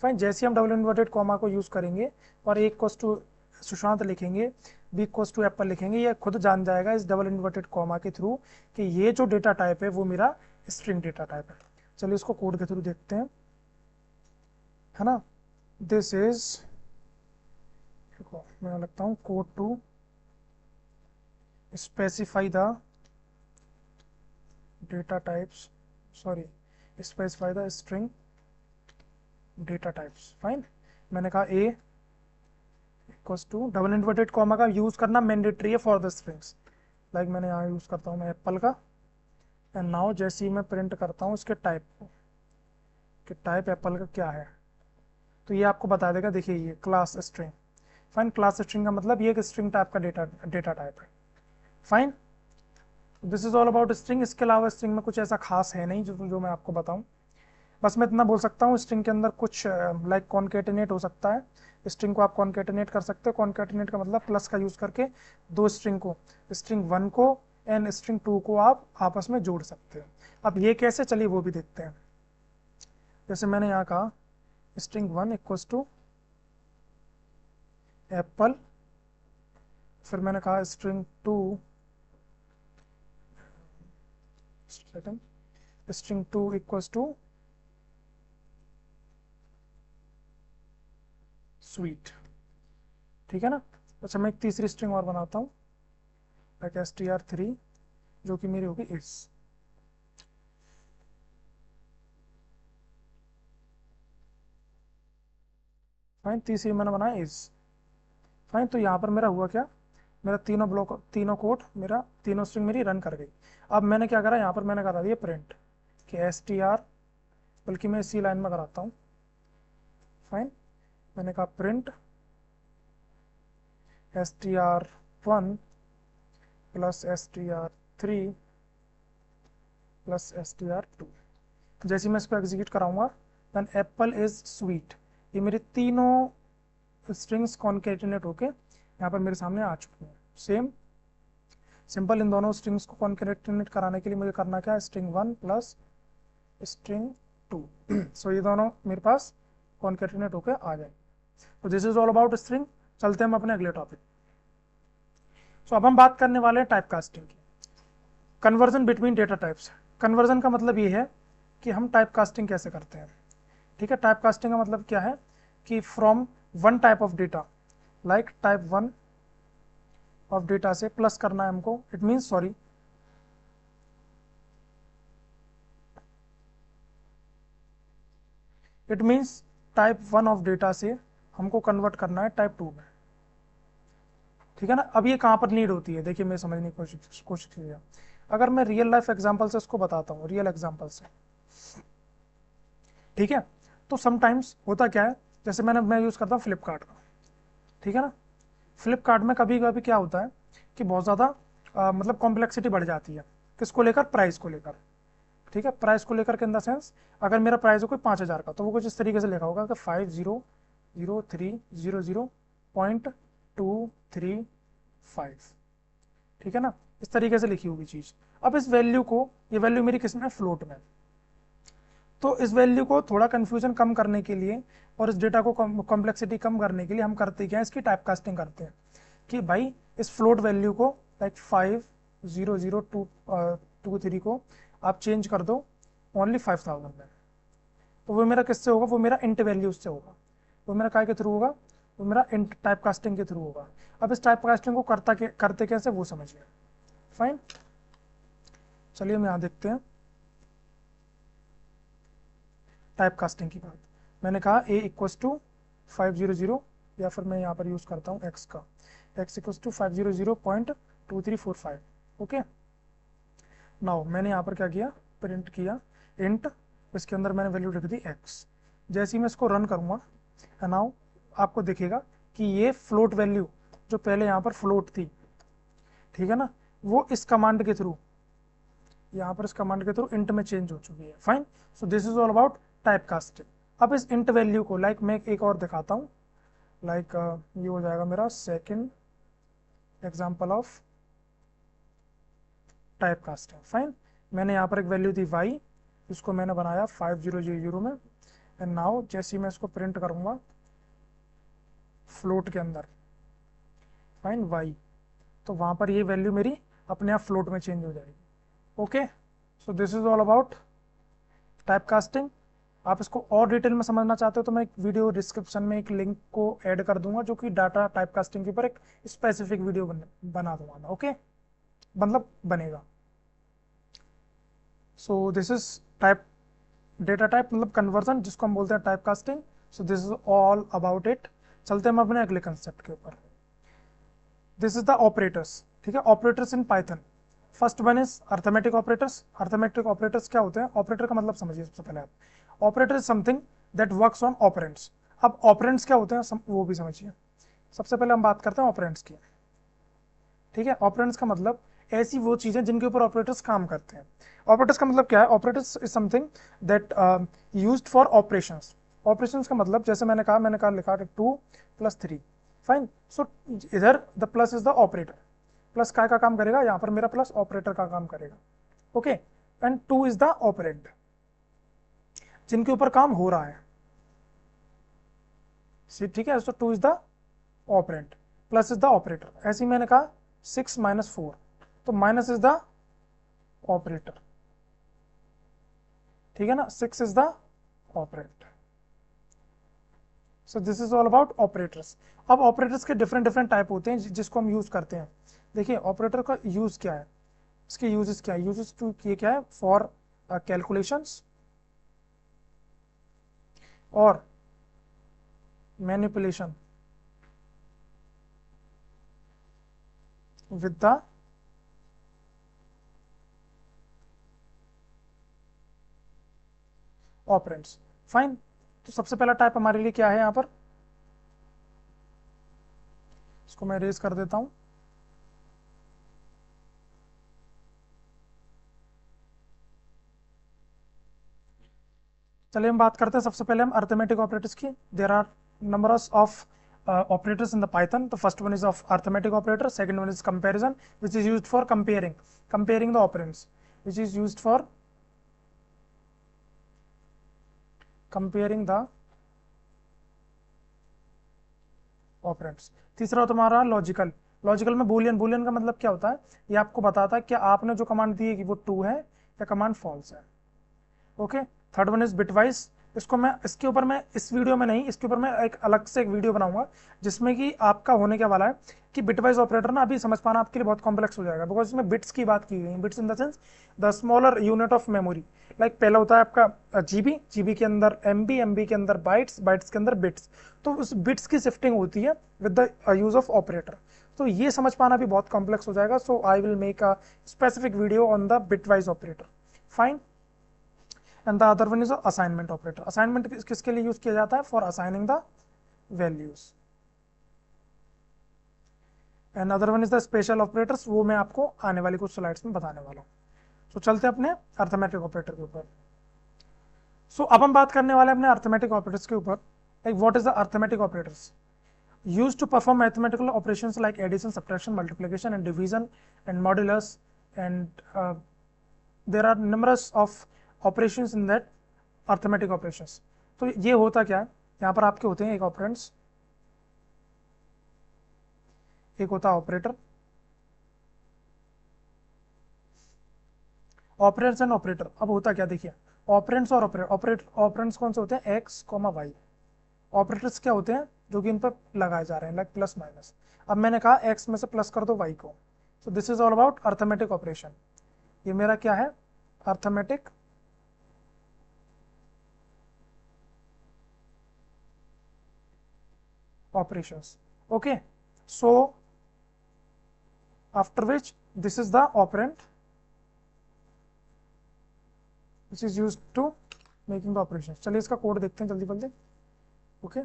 फाइन, जैसे हम डबल इन्वर्टेड कॉमा को यूज करेंगे और एक कोस टू सुशांत लिखेंगे, बी कोस टू एप्पल लिखेंगे, ये खुद जान जाएगा इस डबल इन्वर्टेड कॉमा के थ्रू कि ये जो डेटा टाइप है वो मेरा स्ट्रिंग डेटा टाइप है। चलिए इसको कोड के थ्रू देखते हैं, है ना। दिस इज, मैं लगता हूँ code to specify the data types, sorry, specify the string data types. Fine, मैंने कहा a equals to double inverted comma का यूज करना मैंडेटरी है फॉर द स्ट्रिंग्स। लाइक मैंने यहाँ यूज करता हूँ मैं एप्पल का, एंड नाउ जैसे ही मैं प्रिंट करता हूँ इसके टाइप को कि टाइप एप्पल का क्या है, तो ये आपको बता देगा। देखिए ये class string. Fine, class string का मतलब ये एक स्ट्रिंग टाइप का डेटा टाइप है। Fine, this is all about string. इसके अलावा स्ट्रिंग में कुछ ऐसा खास है नहीं जो मैं आपको बताऊं। बस मैं इतना बोल सकता हूँ, स्ट्रिंग के अंदर कुछ लाइक कॉन्केटिनेट हो सकता है। स्ट्रिंग को आप कॉन्केटिनेट कर सकते हो। कॉन्केटिनेट का मतलब प्लस का यूज करके दो स्ट्रिंग को, स्ट्रिंग 1 को एंड स्ट्रिंग 2 को आप आपस में जोड़ सकते हो। अब ये कैसे, चलिए वो भी देखते हैं। जैसे मैंने यहाँ कहा स्ट्रिंग 1 इक्वल्स टू एप्पल, फिर मैंने कहा string 2, string 2 equals to sweet, ठीक है ना। अच्छा, मैं एक तीसरी स्ट्रिंग और बनाता हूँ, लाइक str3, जो कि मेरी होगी इट्स। फाइन, तीसरी मैंने बनाया इज। फाइन, तो यहाँ पर मेरा हुआ क्या? मेरा तीनों ब्लॉक, तीनों कोड, मेरा तीनों स्ट्रिंग मेरी रन कर गई। अब मैंने क्या करा, यहाँ पर मैंने करा दिया प्रिंट कि str, बल्कि मैं इसी लाइन में कराता हूँ। फाइन, मैंने कहा print str1 plus str3 plus str2। जैसे मैं इसको एग्जीक्यूट कराऊंगा, देन एप्पल इज स्वीट, ये मेरे तीनों स्ट्रिंग्स कॉन्केटिनेट होके यहाँ पर मेरे सामने आ चुकी हैं। सेम सिंपल इन दोनों स्ट्रिंग्स को कॉन्केटिनेट कराने के लिए मुझे करना क्या है, स्ट्रिंग 1 प्लस स्ट्रिंग 2। सो ये दोनों मेरे पास कॉन्केटिनेट होके आ जाएंगे। तो this is all about string. चलते हैं हम अपने अगले टॉपिक। सो अब हम बात करने वाले हैं टाइप कास्टिंग की, conversion between data types. Conversion का मतलब ये है कि हम टाइप कास्टिंग कैसे करते हैं। ठीक है, टाइप कास्टिंग का मतलब क्या है कि from one type of data, like type 1 of data से प्लस करना है हमको, it means sorry it means type 1 of data से हमको कन्वर्ट करना है टाइप 2 में। ठीक है ना। अब ये कहाँ पर नीड होती है, देखिए मैं समझने की कोशिश कीजिए। अगर मैं रियल लाइफ एग्जांपल से इसको बताता हूँ, रियल एग्जांपल से, ठीक है, तो समटाइम्स होता क्या है, जैसे मैं यूज़ करता हूँ फ्लिपकार्ट का। ठीक है ना। फ्लिपकार्ट में कभी कभी क्या होता है कि बहुत ज़्यादा मतलब कॉम्प्लेक्सिटी बढ़ जाती है, किसको लेकर, प्राइस को लेकर। ठीक है, प्राइस को लेकर के इन द सेंस, अगर मेरा प्राइस है कोई 5,000 का, तो वो कुछ इस तरीके से लिखा होगा कि 500300.235। ठीक है ना, इस तरीके से लिखी होगी चीज़। अब इस वैल्यू को, ये वैल्यू मेरी किस में, फ्लोट में। तो इस वैल्यू को थोड़ा कन्फ्यूजन कम करने के लिए और इस डेटा को कॉम्प्लेक्सिटी कम करने के लिए हम करते क्या है, इसकी टाइप कास्टिंग करते हैं कि भाई इस फ्लोट वैल्यू को, लाइक 500223 को आप चेंज कर दो ओनली 5000 में। तो वो मेरा किससे होगा, वो मेरा इंट वैल्यू से होगा। वो मेरा काय के थ्रू होगा, वो मेरा इंट टाइप कास्टिंग के थ्रू होगा। अब इस टाइप कास्टिंग को करते कैसे वो समझिए। फाइन, चलिए हम यहाँ देखते हैं टाइप कास्टिंग की बात। मैंने कहा a इक्वस टू 500, या फिर मैं यहाँ पर यूज़ करता हूँ x का, x equals to 500.2345। Okay, now मैंने यहाँ पर क्या किया, प्रिंट किया इंट, इसके अंदर मैंने वैल्यू लिख दी x। जैसे ही मैं इसको रन करूँगा, नाउ आपको दिखेगा कि ये फ्लोट वैल्यू जो पहले यहाँ पर फ्लोट थी, ठीक है ना, वो इस कमांड के थ्रू, यहाँ पर इस कमांड के थ्रू इंट में चेंज हो चुकी है। Fine, so this is all about type casting. अब इस इंट वैल्यू को, लाइक मैं एक और दिखाता हूँ, लाइक ये हो जाएगा मेरा second example of type casting. Fine, मैंने यहाँ पर एक वैल्यू दी y, इसको मैंने बनाया 5000 में, एंड नाउ जैसे ही मैं इसको प्रिंट करूँगा फ्लोट के अंदर, फाइन y, तो वहाँ पर ये वैल्यू मेरी अपने आप फ्लोट में चेंज हो जाएगी। Okay, so this is all about type casting. आप इसको और डिटेल में समझना चाहते हो तो मैं एक वीडियो डिस्क्रिप्शन में एक लिंक को ऐड कर दूंगा, जो कि डाटा टाइप कास्टिंग के ऊपर एक स्पेसिफिक वीडियो बना दूंगा मैं। ओके, मतलब बनेगा। सो this is type, data type मतलब कन्वर्जन, जिसको हम बोलते हैं type casting. So this is all about it. चलते हैं हम अपने अगले कंसेप्ट के ऊपर। This is the operators. ठीक है, operators in Python. First one is arithmetic operators. Arithmetic operators क्या होते हैं, ऑपरेटर का मतलब समझिए सबसे पहले आप। Operator is something that works on operands. अब ऑपरेंड्स क्या होते हैं वो भी समझिए। सबसे पहले हम बात करते हैं ऑपरेंड्स की। ठीक है, ऑपरेंड्स का मतलब ऐसी वो चीजें जिनके ऊपर ऑपरेटर्स काम करते हैं। ऑपरेटर्स का मतलब क्या है, operators is something that used for operations. Operations का मतलब जैसे मैंने कहा लिखा 2+3। फाइन, सो इधर the plus is the operator. Plus काय का काम करेगा, यहाँ पर मेरा प्लस ऑपरेटर का काम करेगा। Okay, and 2 is the operand, जिनके ऊपर काम हो रहा है। ठीक है, सो 2 is the operand, plus is the operator. ऐसे ही मैंने कहा 6 - 4, तो माइनस इज द ऑपरेटर। ठीक है ना, 6 is the operand. So this is all about operators. अब ऑपरेटर्स के डिफरेंट डिफरेंट टाइप होते हैं जिसको हम यूज करते हैं। देखिए ऑपरेटर का यूज क्या है, इसके यूजेस क्या है, यूजेस टू ये क्या है, फॉर कैलकुलेशंस और manipulation with the operands. Fine, तो सबसे पहला टाइप हमारे लिए क्या है यहाँ पर, इसको मैं रेज कर देता हूँ। चलिए हम बात करते हैं सबसे पहले हम अर्थमेटिक ऑपरेटर्स की। There are numbers of operators in the Python. The first one is of arithmetic operator, second one is comparison, which is used for comparing the operands, which is used for comparing the operands. तीसरा तुम्हारा logical. Logical में Boolean का मतलब क्या होता है, ये आपको बताता है कि आपने जो कमांड दी है कि वो ट्रू है या कमांड फॉल्स है। Okay. Third one is bitwise. इसको मैं इसके ऊपर मैं इस वीडियो में नहीं, इसके ऊपर मैं एक अलग से एक वीडियो बनाऊंगा जिसमें कि आपका होने क्या वाला है कि बिटवाइज ऑपरेटर ना अभी समझ पाना आपके लिए बहुत कॉम्प्लेक्स हो जाएगा, बिकॉज इसमें बिट्स की बात की गई है। Bits in the sense the smaller unit of memory. Like पहला होता है आपका जीबी के अंदर एमबी के अंदर बाइट्स के अंदर बिट्स। तो उस बिट्स की शिफ्टिंग होती है with the use of operator. तो ये समझ पाना भी बहुत कॉम्प्लेक्स हो जाएगा। So I will make a specific video on the bitwise operator. Fine. And the other one is assignment operator. Assignment किसके लिए यूज किया जाता है, for assigning the values. And other one is the special operators, वो मैं आपको आने वाली कुछ स्लाइड्स में बताने वाला हूँ। तो चलते हैं अपने अर्थमेटिक ऑपरेटर के ऊपर। सो अब हम बात करने वाले हैं अपने अर्थमेटिक ऑपरेटर्स के ऊपर। Like what is the arithmetic operators used to perform mathematical operations like addition, subtraction, multiplication and division and modulus, and there are numerous of operations in that arithmetic operations. तो ये होता क्या है, यहाँ पर आपके होते हैं एक ऑपरेंड्स, एक होता है ऑपरेटर। Operands and operator. अब होता क्या देखिए, ऑपरेंड्स और ऑपरेंड्स कौन से होते हैं, एक्स कॉमा वाई। ऑपरेटर्स क्या होते हैं, जो कि इन पर लगाए जा रहे हैं, लाइक प्लस माइनस। अब मैंने कहा एक्स में से प्लस कर दो वाई को। सो this is all about arithmetic operation. ये मेरा क्या है, arithmetic operations. Okay, so after which this is the operand which is used to making the operations. चलिए इसका कोड देखते हैं जल्दी जल्दी। Okay,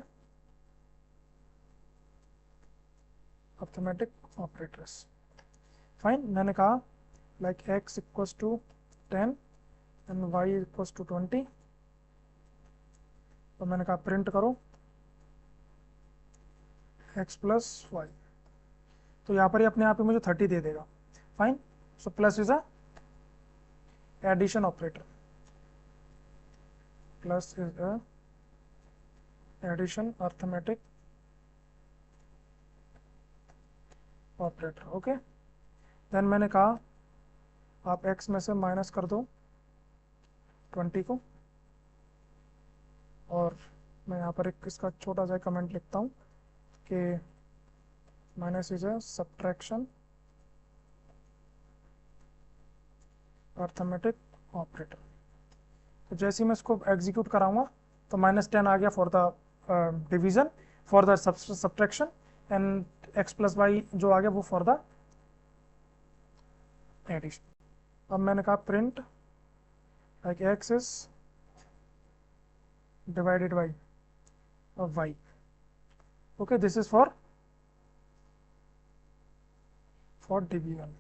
arithmetic operators. फाइन। मैंने कहा like x equals to 10 and y equals to 20। तो मैंने कहा प्रिंट करो x प्लस वाई। तो यहाँ पर ही अपने आप ही मुझे 30 दे देगा। Fine. So plus is a addition operator, plus is a addition arithmetic operator. Okay. Then मैंने कहा आप x में से माइनस कर दो 20 को, और मैं यहाँ पर एक इसका छोटा सा कमेंट लिखता हूँ कि minus is a subtraction arithmetic operator. तो जैसे ही मैं इसको एग्जीक्यूट कराऊंगा तो -10 आ गया for the division, for the subtraction, and x plus y जो आ गया वो फॉर द एडिशन। अब मैंने कहा print like x is divided by y। Okay, this is for division.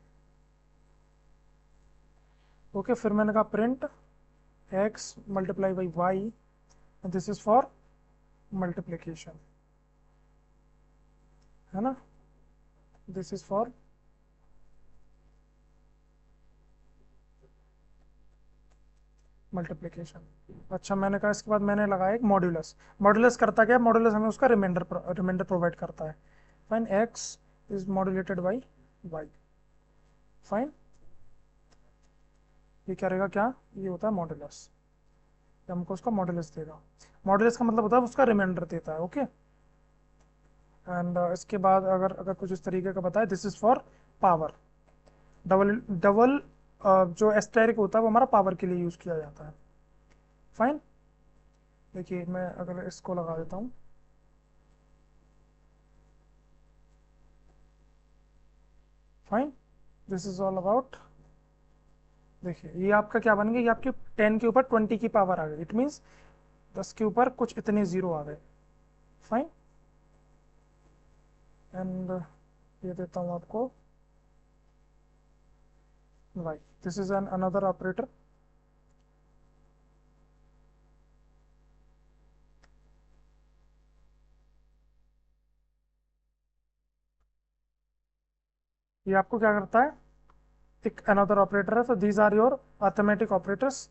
Okay, फिर मैंने कहा print x multiply by y, and this is for multiplication, है ना। This is for multiplication. अच्छा, मैंने कहा इसके बाद मैंने लगाया एक मॉड्यूलस। मॉड्यूलस करता क्या है, मॉड्यूलस हमें उसका रिमाइंडर प्रोवाइड करता है। Fine. x is modulated by y. Fine. ये क्या रहेगा, क्या ये होता है मॉड्यूलस, हमको उसका मॉड्यूलस देगा। मॉड्यूलस का मतलब होता है उसका रिमाइंडर देता है। ओके। एंड इसके बाद अगर कुछ इस तरीके का बताए, this is for power. Double जो एस्टेरिक होता है वो हमारा पावर के लिए यूज किया जाता है। फाइन। देखिए मैं अगर इसको लगा देता हूँ, fine. This is all about, देखिए ये आपका क्या बन गया, ये आपके 10 के ऊपर 20 की पावर आ गई। इट मीन्स 10 के ऊपर कुछ इतने जीरो आ गए। फाइन। एंड ये देता हूँ आपको y, this is an another operator. ये आपको क्या करता है, एक अनदर ऑपरेटर है। So these are your arithmetic operators.